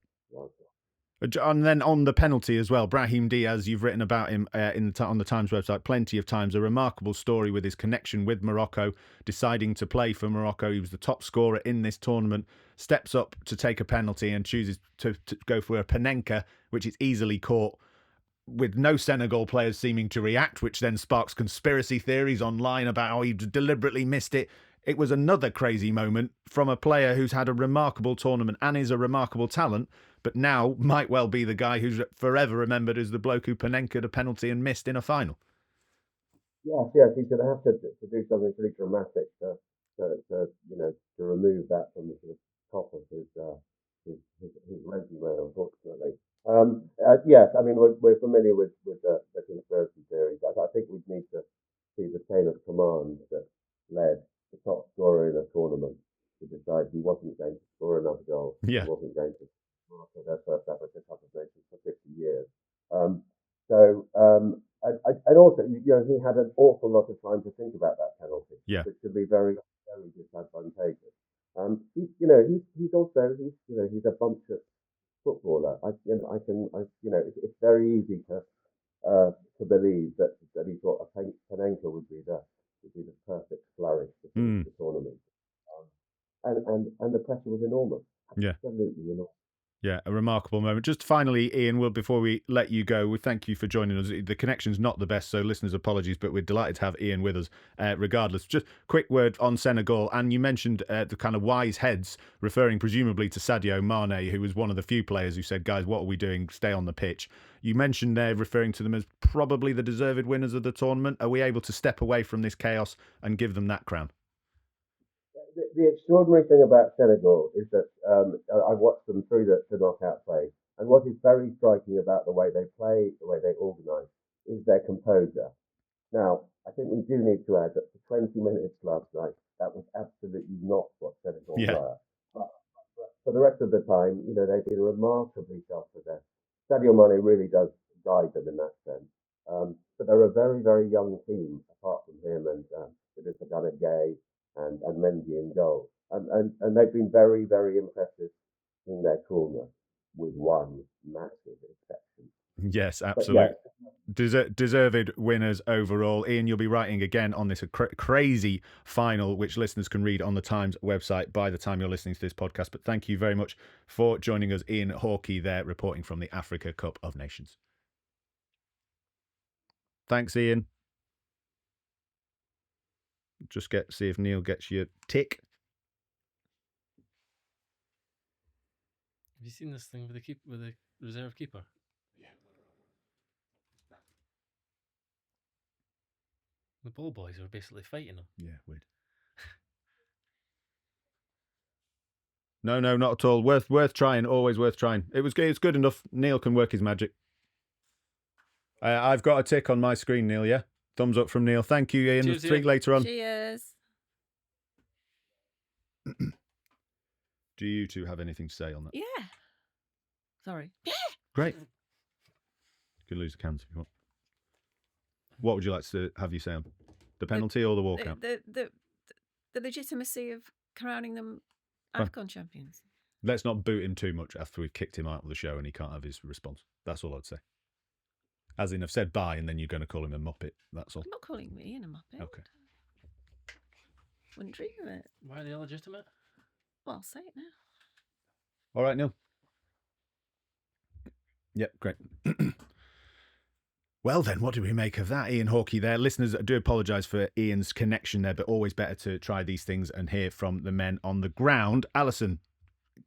And then on the penalty as well, Brahim Diaz, you've written about him on the Times website plenty of times. A remarkable story with his connection with Morocco, deciding to play for Morocco. He was the top scorer in this tournament, steps up to take a penalty and chooses to go for a Panenka, which is easily caught, with no Senegal players seeming to react, which then sparks conspiracy theories online about how he deliberately missed it. It was another crazy moment from a player who's had a remarkable tournament and is a remarkable talent, but now might well be the guy who's forever remembered as the bloke who Panenka a penalty and missed in a final. Yes, he's going to have to do something pretty dramatic to remove that from the sort of top of his resume, unfortunately. Yes, I mean we're familiar with the conspiracy theories. I think we'd need to see the chain of command that led the top scorer in a tournament to decide he wasn't going to score enough goals. Yeah. He wasn't going to score for their first Africa Cup of Nations for 50 years. And also, he had an awful lot of time to think about that penalty, which could be very, very disadvantageous. He's a bumptious footballer. It's very easy to believe that he thought a Panenka would be the perfect flourish to finish the tournament. And the pressure was enormous. Absolutely enormous. Yeah, a remarkable moment. Just finally, Ian, before we let you go, we thank you for joining us. The connection's not the best, so listeners, apologies, but we're delighted to have Ian with us regardless. Just quick word on Senegal, and you mentioned the kind of wise heads, referring presumably to Sadio Mane, who was one of the few players who said, guys, what are we doing? Stay on the pitch. You mentioned there referring to them as probably the deserved winners of the tournament. Are we able to step away from this chaos and give them that crown? The extraordinary thing about Senegal is that I've watched them through the knockout phase, and what is very striking about the way they play, the way they organise, is their composure. Now, I think we do need to add that for 20 minutes last night, that was absolutely not what Senegal were. But for the rest of the time, they've been remarkably self-possessed. Sadio Mane really does guide them in that sense. But they're a very, very young team, apart from him and Idrissa Gay and Mendy in goal. And they've been very, very impressive in their coolness, with one massive exception. Yes, absolutely. Deserved winners overall. Ian, you'll be writing again on this crazy final, which listeners can read on the Times website by the time you're listening to this podcast. But thank you very much for joining us, Ian Hawkey, there, reporting from the Africa Cup of Nations. Thanks, Ian. Just see if Neil gets your tick. Have you seen this thing with the reserve keeper? Yeah. The ball boys are basically fighting him. Yeah, weird. No, not at all. Worth trying. Always worth trying. It's good enough. Neil can work his magic. I've got a tick on my screen, Neil. Yeah, thumbs up from Neil. Thank you, Ian. Cheers, Speak later on. Cheers. Do you two have anything to say on that? Yeah. Sorry. Yeah. Great. You can lose the cans if you want. What would you like to have you say on the penalty or the walkout? The legitimacy of crowning them AFCON champions. Let's not boot him too much after we've kicked him out of the show and he can't have his response. That's all I'd say. As in, I've said bye and then you're going to call him a muppet. That's all. I'm not calling me a muppet. Okay. Wouldn't dream of it. Why are they illegitimate? Well, I'll say it now. All right, Neil. Yep, great. Well, then, what do we make of that? Ian Hawkey there. Listeners, I do apologise for Ian's connection there, but always better to try these things and hear from the men on the ground. Alyson,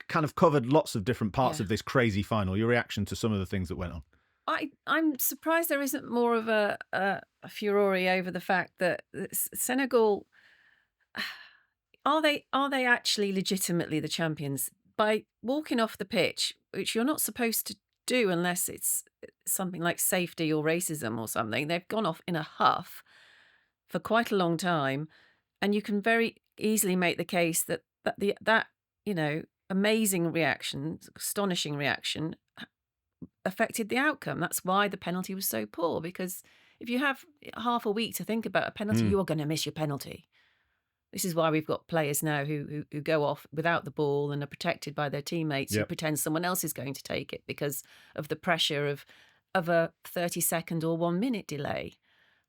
kind of covered lots of different parts of this crazy final. Your reaction to some of the things that went on? I'm surprised there isn't more of a furore over the fact that Senegal, are they actually legitimately the champions? By walking off the pitch, which you're not supposed do unless it's something like safety or racism or something. They've gone off in a huff for quite a long time, and you can very easily make the case that amazing reaction, astonishing reaction, affected the outcome. That's why the penalty was so poor, because if you have half a week to think about a penalty, you are going to miss your penalty. This is why we've got players now who go off without the ball and are protected by their teammates who pretend someone else is going to take it because of the pressure of a 30-second or 1 minute delay.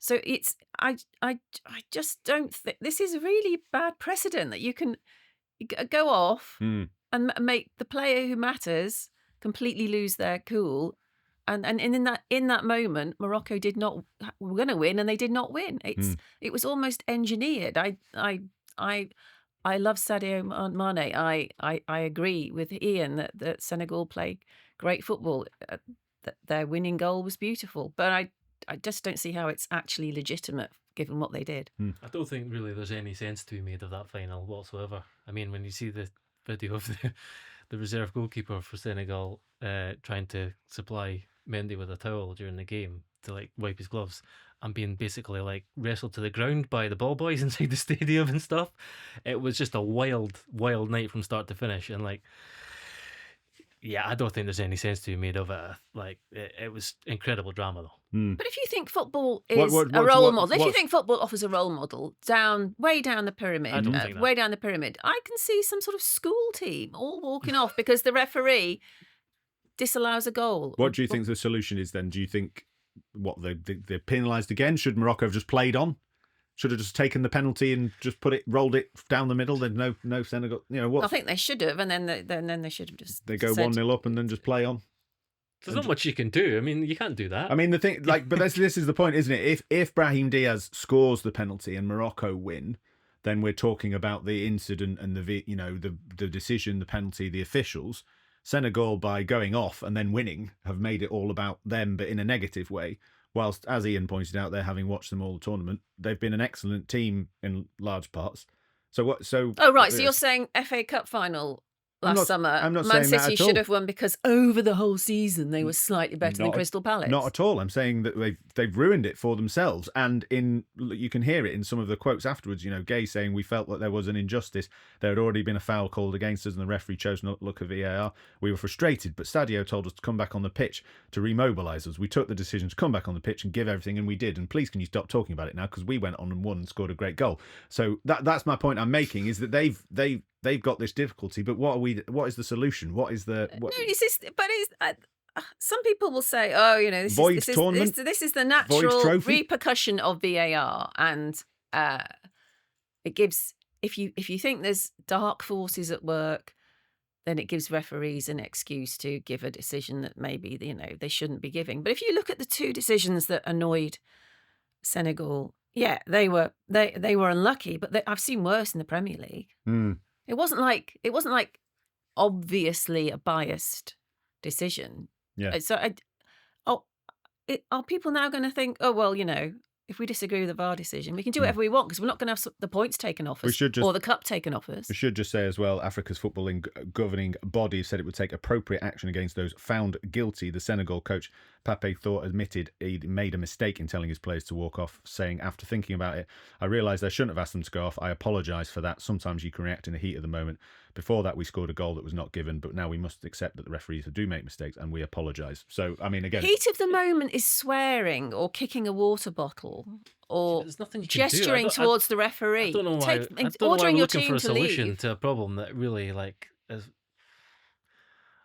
So I just don't think this is a really bad precedent that you can go off and make the player who matters completely lose their cool. And in that moment, Morocco were going to win, and they did not win. It was almost engineered. I love Sadio Mane. I agree with Ian that Senegal played great football. Their winning goal was beautiful, but I just don't see how it's actually legitimate given what they did. I don't think really there's any sense to be made of that final whatsoever. I mean, when you see the video of the reserve goalkeeper for Senegal trying to supply Mendy with a towel during the game to like wipe his gloves and being basically like wrestled to the ground by the ball boys inside the stadium and stuff, it was just a wild night from start to finish. And like, yeah, I don't think there's any sense to be made of it. Like, it was incredible drama though. But if you think football is a role model, if you think football offers a role model way down the pyramid, I don't think that. way down the pyramid, I can see some sort of school team all walking off because the referee disallows a goal. What do you think the solution is then? Do you think they're penalised again? Should Morocco have just played on? Should have just taken the penalty and just rolled it down the middle? Then no Senegal. I think they should have, and then they should have just. They go 1-0 up and then just play on. There's not much you can do. I mean, you can't do that. I mean, the thing, but this is the point, isn't it? If Brahim Diaz scores the penalty and Morocco win, then we're talking about the incident and the decision, the penalty, the officials. Senegal, by going off and then winning, have made it all about them, but in a negative way. Whilst, as Ian pointed out there, having watched them all the tournament, they've been an excellent team in large parts. So you're saying FA Cup final last summer, I'm not Man saying that City at all. should have won because over the whole season they were slightly better than Crystal Palace? Not at all. I'm saying that they've ruined it for themselves. And you can hear it in some of the quotes afterwards. Gay saying, we felt that there was an injustice. There had already been a foul called against us and the referee chose not to look at VAR. We were frustrated, but Sadio told us to come back on the pitch to remobilise us. We took the decision to come back on the pitch and give everything, and we did. And please, can you stop talking about it now? Because we went on and won and scored a great goal. So that's my point I'm making, is that they've got this difficulty, but what is the solution? What is the... No, some people will say, this is the natural repercussion of VAR, and it gives, if you think there's dark forces at work, then it gives referees an excuse to give a decision that maybe they shouldn't be giving. But if you look at the two decisions that annoyed Senegal, yeah, they were unlucky, but I've seen worse in the Premier League. It wasn't like obviously a biased decision. Yeah. So are people now going to think, oh well, if we disagree with the VAR decision, we can do whatever we want because we're not going to have the points taken off us or the cup taken off us. We should just say as well, Africa's footballing governing body said it would take appropriate action against those found guilty. The Senegal coach, Pape Thor, admitted he'd made a mistake in telling his players to walk off, saying, after thinking about it, I realised I shouldn't have asked them to go off. I apologise for that. Sometimes you can react in the heat of the moment. Before that, we scored a goal that was not given, but now we must accept that the referees do make mistakes and we apologise. So, I mean, again... Heat of the moment is swearing or kicking a water bottle or gesturing towards the referee. I don't know why. Ordering your team for a solution to a problem that really, is...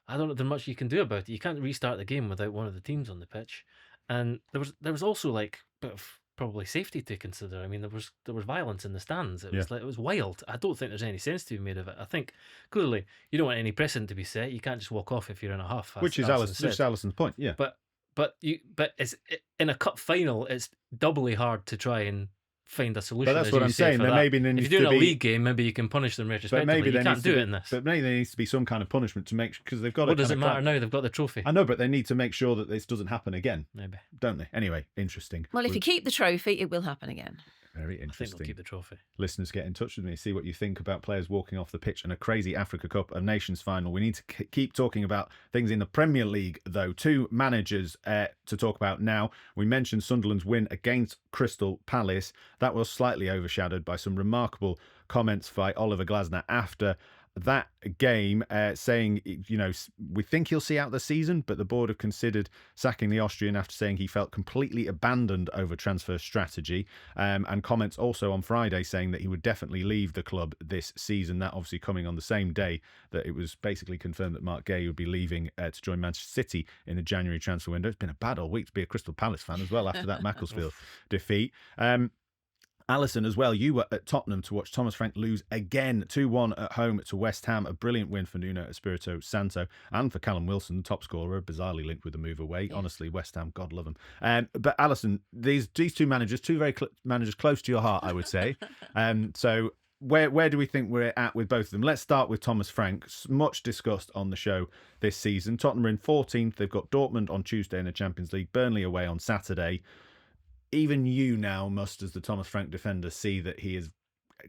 I don't know there's much you can do about it. You can't restart the game without one of the teams on the pitch. And there was also, a bit of probably safety to consider. I mean, there was violence in the stands. It was wild. I don't think there's any sense to be made of it. I think clearly you don't want any precedent to be set. You can't just walk off if you're in a huff. Which is Alyson's point. Yeah. But it's in a cup final. It's doubly hard to try and find a solution. But that's what I'm saying. There maybe there needs if you're to doing be... a league game, maybe you can punish them retrospectively. But maybe you can't do it in this. But maybe there needs to be some kind of punishment to make, because they've got. What does it matter now? They've got the trophy. I know, but they need to make sure that this doesn't happen again. Maybe, don't they? Anyway, interesting. Well, if you keep the trophy, it will happen again. Very I think interesting. they'll keep the trophy. Listeners, get in touch with me. See what you think about players walking off the pitch and a crazy Africa Cup of Nations final. We need to keep talking about things in the Premier League, though. Two managers to talk about now. We mentioned Sunderland's win against Crystal Palace. That was slightly overshadowed by some remarkable comments by Oliver Glasner after that game, saying, we think he'll see out the season, but the board have considered sacking the Austrian after saying he felt completely abandoned over transfer strategy, and comments also on Friday saying that he would definitely leave the club this season. That obviously coming on the same day that it was basically confirmed that Mark Gay would be leaving to join Manchester City in the January transfer window. It's been a bad old week to be a Crystal Palace fan as well after that Macclesfield defeat. Alyson, as well, you were at Tottenham to watch Thomas Frank lose again, 2-1 at home to West Ham. A brilliant win for Nuno Espirito Santo and for Callum Wilson, the top scorer, bizarrely linked with the move away. Yeah. Honestly, West Ham, God love them. But Alyson, these two managers, managers close to your heart, I would say. So where do we think we're at with both of them? Let's start with Thomas Frank. Much discussed on the show this season. Tottenham are in 14th. They've got Dortmund on Tuesday in the Champions League, Burnley away on Saturday. Even you now must, as the Thomas Frank defender, see that he is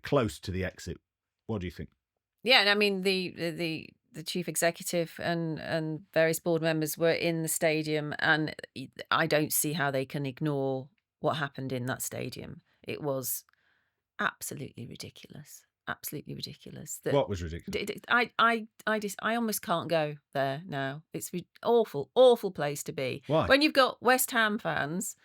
close to the exit. What do you think? Yeah, I mean, the chief executive and various board members were in the stadium, and I don't see how they can ignore what happened in that stadium. It was absolutely ridiculous. Absolutely ridiculous. What was ridiculous? I almost can't go there now. It's awful place to be. Why? When you've got West Ham fans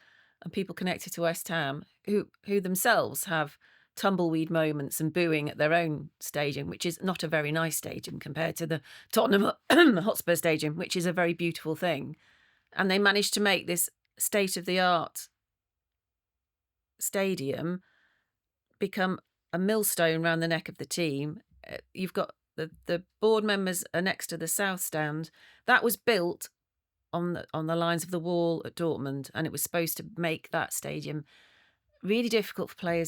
and people connected to West Ham who themselves have tumbleweed moments and booing at their own stadium, which is not a very nice stadium compared to the Tottenham Hotspur Stadium, which is a very beautiful thing. And they managed to make this state-of-the-art stadium become a millstone around the neck of the team. You've got the board members are next to the South Stand. That was built on the lines of the wall at Dortmund, and it was supposed to make that stadium really difficult for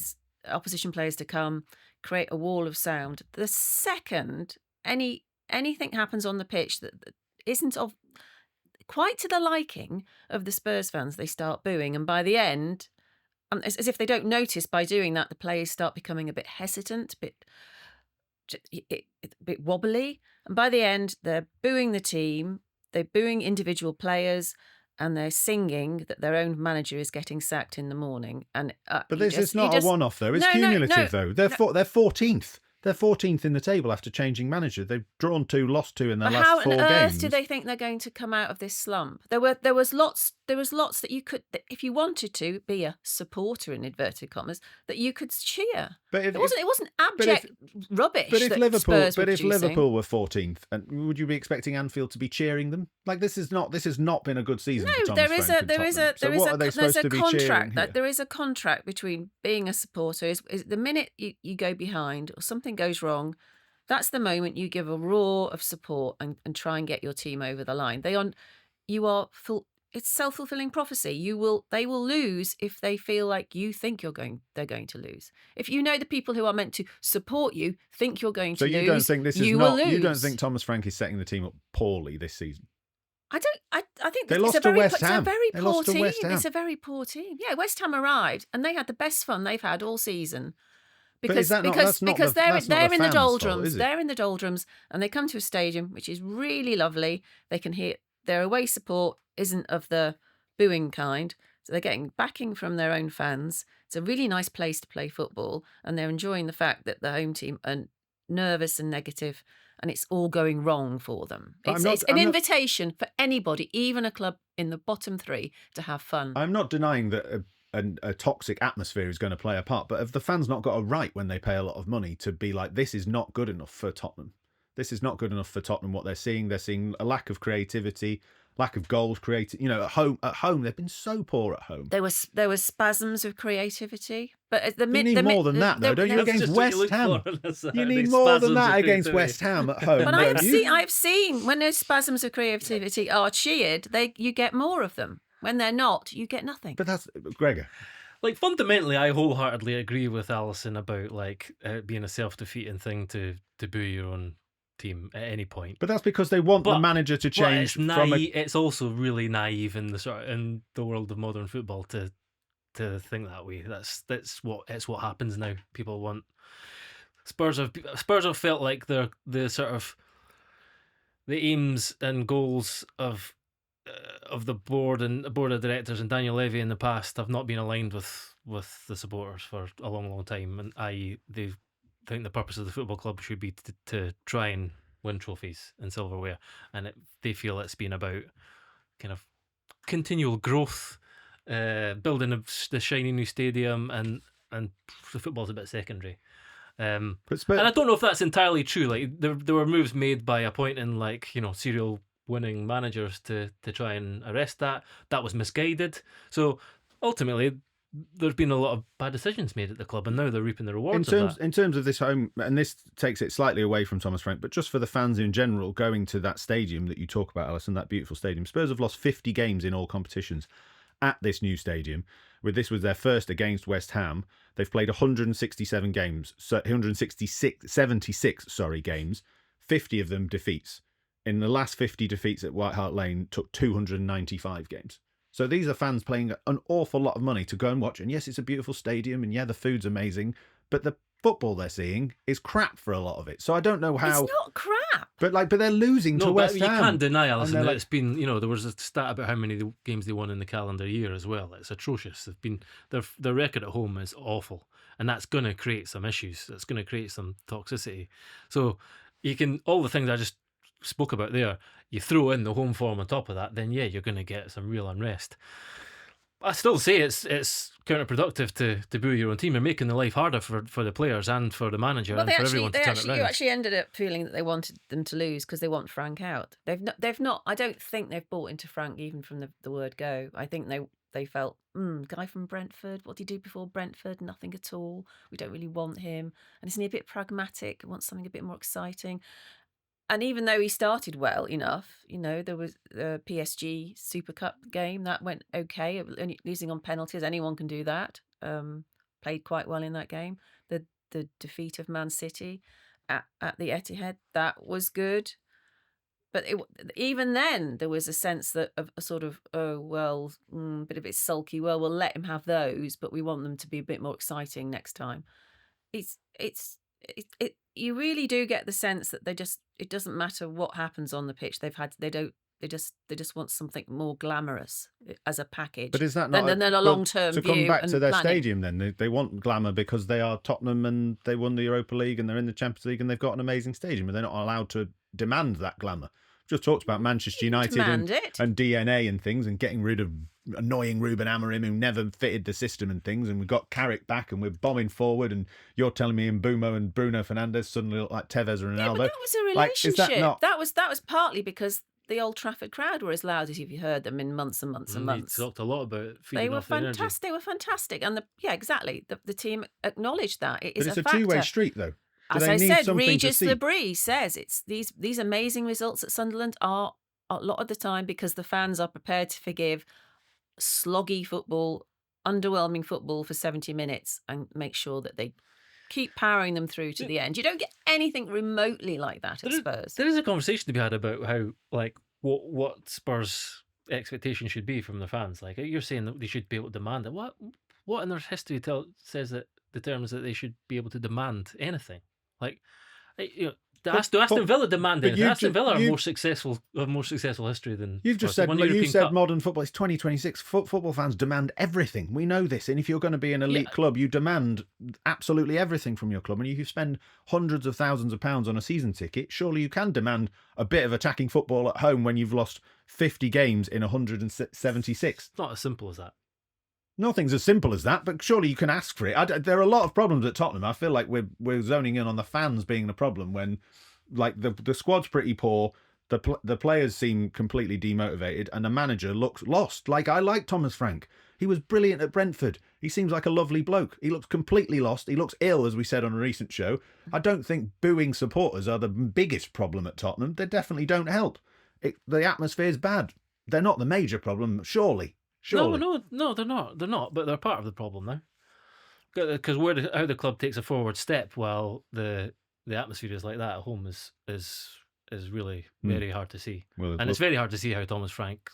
opposition players to come, create a wall of sound. The second anything happens on the pitch that isn't of quite to the liking of the Spurs fans, they start booing, and by the end, as if they don't notice by doing that, the players start becoming a bit hesitant, a bit wobbly, and by the end, they're booing the team. They're booing individual players, and they're singing that their own manager is getting sacked in the morning. And but this is not a one-off, though. It's cumulative, though. They're 14th. They're 14th in the table after changing manager. They've drawn 2, lost 2 in their last 4 games. How on earth do they think they're going to come out of this slump? There was lots that you could, if you wanted to be a supporter in inverted commas, that you could cheer. But it wasn't abject rubbish. But if Liverpool were 14th, and would you be expecting Anfield to be cheering them? Like this has not been a good season. No, for Thomas Frank there is a contract between being a supporter. Is the minute you go behind or something goes wrong, that's the moment you give a roar of support and try and get your team over the line. It's self-fulfilling prophecy. They will lose if they feel like you think they're going to lose. If you know the people who are meant to support you think you're going to lose, you will lose. You don't think Thomas Frank is setting the team up poorly this season? I think they lost to West Ham. It's a very poor team. It's a very poor team. Yeah, West Ham arrived and they had the best fun they've had all season. Because they're in the doldrums. They're in the doldrums, and they come to a stadium which is really lovely. They can hear their away support isn't of the booing kind, so they're getting backing from their own fans. It's a really nice place to play football, and they're enjoying the fact that the home team are nervous and negative, and it's all going wrong for them. It's an invitation for anybody, even a club in the bottom 3, to have fun. I'm not denying that a toxic atmosphere is going to play a part, but have the fans not got a right when they pay a lot of money to be like, this is not good enough for Tottenham? This is not good enough for Tottenham. What they're seeing a lack of creativity, lack of goals created. At home they've been so poor at home. There was spasms of creativity, but at the you need more than that, though, don't you? Against West Ham, you need more than that against West Ham at home. But I've seen when those spasms of creativity are cheered, you get more of them. When they're not, you get nothing. But that's Gregor. Like, fundamentally, I wholeheartedly agree with Alyson about being a self-defeating thing to boo your own team at any point. But that's because they want the manager to change. It's also really naive in the world of modern football to to think that way. That's what happens now. People want Spurs have felt like the sort of the aims and goals of the board and the board of directors and Daniel Levy in the past have not been aligned with the supporters for a long time, and they think the purpose of the football club should be to try and win trophies and silverware, and they feel it's been about kind of continual growth, building the shiny new stadium, and the football's a bit secondary. And I don't know if that's entirely true. Like there were moves made by appointing serial winning managers to try and arrest that. That was misguided. So ultimately, there's been a lot of bad decisions made at the club, and now they're reaping the rewards of that. In terms of this home, and this takes it slightly away from Thomas Frank, but just for the fans in general, going to that stadium that you talk about, Alyson, that beautiful stadium, Spurs have lost 50 games in all competitions at this new stadium. This was their first against West Ham. They've played 167 games, 76 games, 50 of them defeats. In the last 50 defeats at White Hart Lane, took 295 games. So these are fans paying an awful lot of money to go and watch. And yes, it's a beautiful stadium, and yeah, the food's amazing, but the football they're seeing is crap for a lot of it. So I don't know how. It's not crap. But they're losing to West Ham. You can't deny, Alyson, that it's been, there was a stat about how many games they won in the calendar year as well. It's atrocious. Their record at home is awful, and that's going to create some issues. It's going to create some toxicity. So all the things I just spoke about there, you throw in the home form on top of that, then yeah, you're going to get some real unrest. I still say it's counterproductive to boo your own team. You're making the life harder for the players and for the manager and for everyone to turn it around. You actually ended up feeling that they wanted them to lose because they want Frank out. They've not. I don't think they've bought into Frank even from the word go. I think they felt, guy from Brentford, what did he do before Brentford? Nothing at all. We don't really want him. And isn't he a bit pragmatic? Want something a bit more exciting? And even though he started well enough, there was the PSG Super Cup game that went okay, only losing on penalties. Anyone can do that. Played quite well in that game. The defeat of Man City at the Etihad, that was good. But even then, there was a sense of a sort of, bit of it sulky. Well, we'll let him have those, but we want them to be a bit more exciting next time. You really do get the sense that it doesn't matter what happens on the pitch. They just want something more glamorous as a package. But is that not than a long-term view? To come back to their planning. stadium, then they want glamour because they are Tottenham and they won the Europa League and they're in the Champions League and they've got an amazing stadium, and they're not allowed to demand that glamour. Just talked about Manchester United and DNA and things, and getting rid of annoying Ruben Amorim who never fitted the system and things, and we've got Carrick back and we're bombing forward, and you're telling me Mbeumo and Bruno Fernandes suddenly look like Tevez or Ronaldo. Yeah, but that was a relationship. That was partly because the Old Trafford crowd were as loud as you've heard them in months and months and months. You talked a lot about feeding they were off fantastic. They were fantastic, and exactly. The team acknowledged that. It's a two-way street, though. As I said, Régis Le Bris says it's these amazing results at Sunderland are a lot of the time because the fans are prepared to forgive sloggy football, underwhelming football for 70 minutes and make sure that they keep powering them through to the end. You don't get anything remotely like that at Spurs. There is a conversation to be had about how, what Spurs' expectations should be from the fans. Like, you're saying that they should be able to demand it. What in their history determines that they should be able to demand anything? Like, Aston Villa demand anything. Aston Villa have more successful history than you've just said. You said modern football. It's 2026. Football fans demand everything. We know this. And if you're going to be an elite club, you demand absolutely everything from your club. And if you spend hundreds of thousands of pounds on a season ticket, surely you can demand a bit of attacking football at home when you've lost 50 games in 176. It's not as simple as that. Nothing's as simple as that, but surely you can ask for it. There are a lot of problems at Tottenham. I feel like we're zoning in on the fans being the problem when, like, the squad's pretty poor, the players seem completely demotivated, and the manager looks lost. Like, I like Thomas Frank. He was brilliant at Brentford. He seems like a lovely bloke. He looks completely lost. He looks ill, as we said on a recent show. I don't think booing supporters are the biggest problem at Tottenham. They definitely don't help. The atmosphere is bad. They're not the major problem, surely. Surely. No, they're not. They're not, but they're part of the problem now. Because how the club takes a forward step while the atmosphere is like that at home is really very hard to see. It's very hard to see how Thomas Frank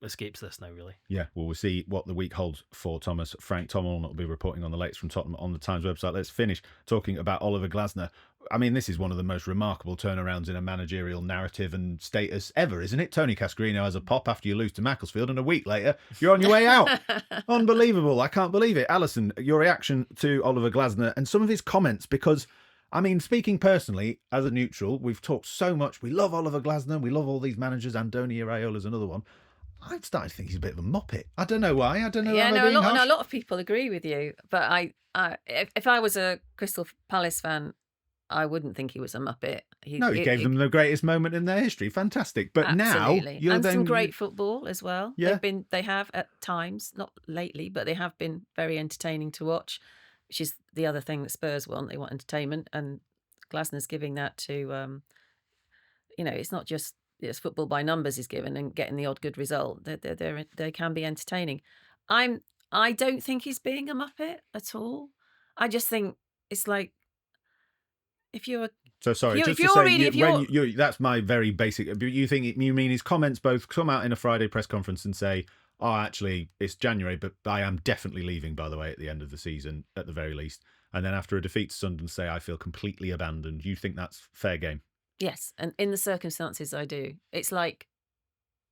escapes this now, really. Yeah, well, we'll see what the week holds for Thomas. Frank Tommel will be reporting on the latest from Tottenham on the Times website. Let's finish talking about Oliver Glasner. I mean, this is one of the most remarkable turnarounds in a managerial narrative and status ever, isn't it? Tony Cascarino has a pop after you lose to Macclesfield, and a week later, you're on your way out. Unbelievable. I can't believe it. Alyson, your reaction to Oliver Glasner and some of his comments, because, I mean, speaking personally, as a neutral, we've talked so much. We love Oliver Glasner. We love all these managers. Andoni Iraola's another one. I've started to think he's a bit of a muppet. I don't know why. I don't know. Yeah, no, a lot of people agree with you. But if I was a Crystal Palace fan, I wouldn't think he was a muppet. He gave them the greatest moment in their history. Fantastic. But absolutely. Now, and some great football as well. Yeah. They have at times, not lately, but they have been very entertaining to watch, which is the other thing that Spurs want. They want entertainment, and Glasner's giving that to. It's not just. It's football by numbers is given and getting the odd good result. They can be entertaining. I don't think he's being a muppet at all. I just think it's like if you're. So sorry, if just you're to say, really, that's my very basic. You mean his comments both come out in a Friday press conference and say, "Oh, actually, it's January, but I am definitely leaving." By the way, at the end of the season, at the very least, and then after a defeat to Sunderland, say, "I feel completely abandoned." You think that's fair game? Yes, and in the circumstances, I do. It's like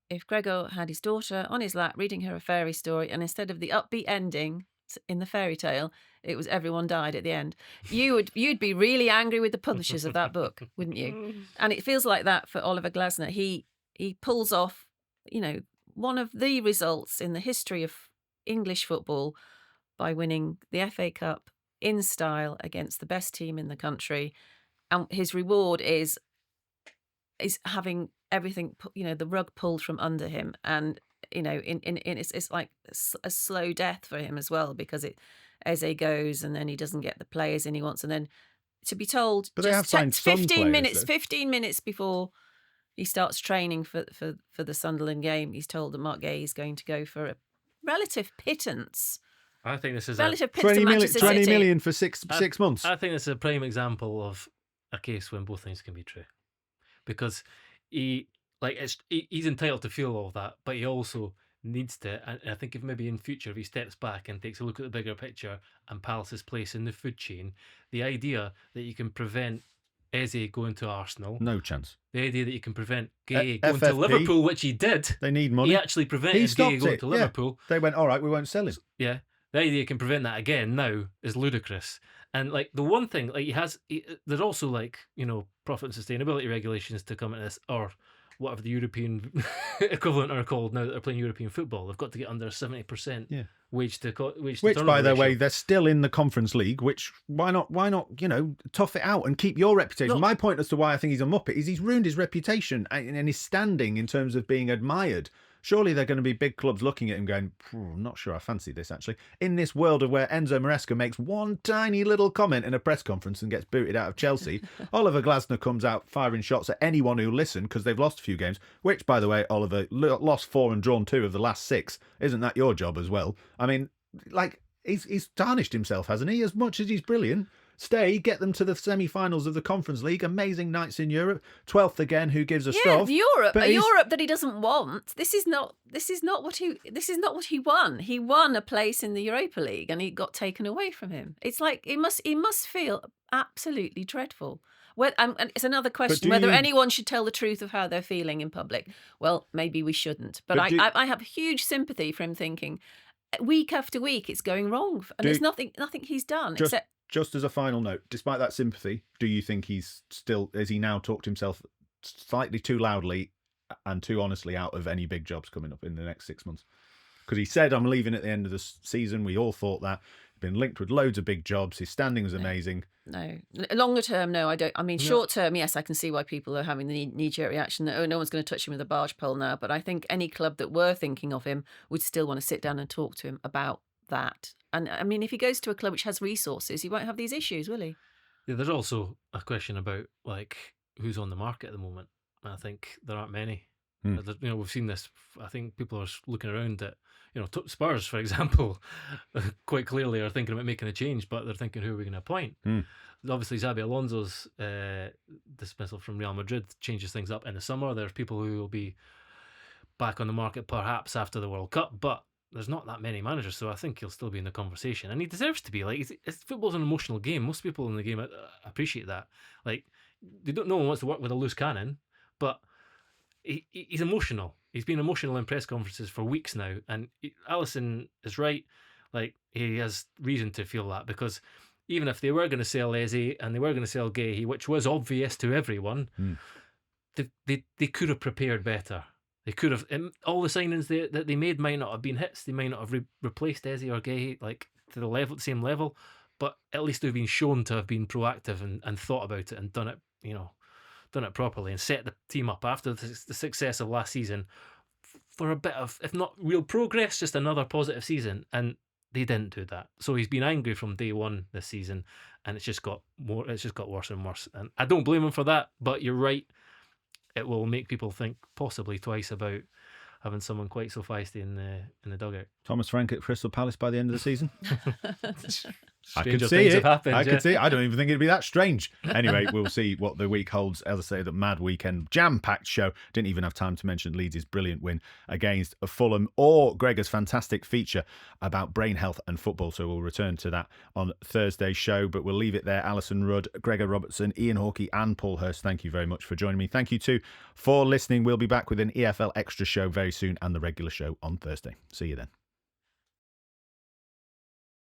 if Gregor had his daughter on his lap reading her a fairy story, and instead of the upbeat ending in the fairy tale, it was everyone died at the end. You'd be really angry with the publishers of that book, wouldn't you? And it feels like that for Oliver Glasner. He pulls off, one of the results in the history of English football by winning the FA Cup in style against the best team in the country, and his reward is having everything, the rug pulled from under him, and it's like a slow death for him as well, because Eze goes and then he doesn't get the players in he wants, and then to be told, but they have signed 15 minutes before he starts training for the Sunderland game, he's told that Mark Gay is going to go for a relative pittance. I think this is relative a 20 20 million for six months. I think it's a prime example of a case when both things can be true, because he's entitled to feel all of that, but he also needs to. And I think if maybe in future, if he steps back and takes a look at the bigger picture and Palace's place in the food chain, the idea that you can prevent Eze going to Arsenal, no chance. The idea that you can prevent Gay going to Liverpool, which he did. They need money. He actually prevented Gay going to Liverpool. They went, all right, we won't sell him. Yeah. The idea you can prevent that again now is ludicrous. And the one thing, there's also profit and sustainability regulations to come into this, or whatever the European equivalent are called now that they're playing European football. They've got to get under a 70% wage to which, by the way, they're still in the Conference League. Which why not? Tough it out and keep your reputation. My point as to why I think he's a muppet is he's ruined his reputation and his standing in terms of being admired. Surely they're going to be big clubs looking at him going, I'm not sure I fancy this, actually. In this world of where Enzo Maresca makes one tiny little comment in a press conference and gets booted out of Chelsea, Oliver Glasner comes out firing shots at anyone who'll listen because they've lost a few games, which, by the way, Oliver, lost 4 and drawn 2 of the last 6. Isn't that your job as well? I mean, he's tarnished himself, hasn't he? As much as he's brilliant. Stay, get them to the semi-finals of the Conference League. Amazing nights in Europe. 12th again. Who gives a stuff? Europe that he doesn't want. This is not what he won. He won a place in the Europa League, and he got taken away from him. It's like he must feel absolutely dreadful. And it's another question whether anyone should tell the truth of how they're feeling in public. Well, maybe we shouldn't. But I have huge sympathy for him thinking week after week it's going wrong, and there's nothing he's done except. Just as a final note, despite that sympathy, do you think has he now talked himself slightly too loudly and too honestly out of any big jobs coming up in the next 6 months? Because he said, I'm leaving at the end of the season. We all thought that. Been linked with loads of big jobs. His standing was amazing. No. Longer term, no, I don't. I mean, short term, yes, I can see why people are having the knee-jerk reaction that, no one's going to touch him with a barge pole now. But I think any club that were thinking of him would still want to sit down and talk to him about that. And I mean, if he goes to a club which has resources, he won't have these issues, will he? Yeah, there's also a question about who's on the market at the moment. I think there aren't many. We've seen this. I think people are looking around at, Spurs, for example, quite clearly are thinking about making a change, but they're thinking, who are we going to appoint? Obviously, Xabi Alonso's dismissal from Real Madrid changes things up in the summer. There's people who will be back on the market perhaps after the World Cup, but there's not that many managers, so I think he'll still be in the conversation, and he deserves to be. Like, football's an emotional game. Most people in the game appreciate that. Like, no one wants to work with a loose cannon, but he's emotional. He's been emotional in press conferences for weeks now, and Alyson is right. Like, he has reason to feel that, because even if they were going to sell Eze and they were going to sell Gay, which was obvious to everyone, they could have prepared better. They could have. All the signings that they made might not have been hits. They might not have replaced Eze or Gay like to the same level, but at least they've been shown to have been proactive and thought about it and done it properly and set the team up after the success of last season for a bit of, if not real progress, just another positive season. And they didn't do that. So he's been angry from day one this season, and it's just got worse and worse. And I don't blame him for that, but you're right. It will make people think possibly twice about having someone quite so feisty in the dugout. Thomas Frank at Crystal Palace by the end of the season. I could Stranger see things it. have happened, I yeah. could see it. I don't even think it'd be that strange. Anyway, we'll see what the week holds. As I say, the mad weekend, jam-packed show. Didn't even have time to mention Leeds' brilliant win against Fulham or Gregor's fantastic feature about brain health and football. So we'll return to that on Thursday's show, but we'll leave it there. Alyson Rudd, Gregor Robertson, Ian Hawkey and Paul Hirst, thank you very much for joining me. Thank you too for listening. We'll be back with an EFL Extra show very soon and the regular show on Thursday. See you then.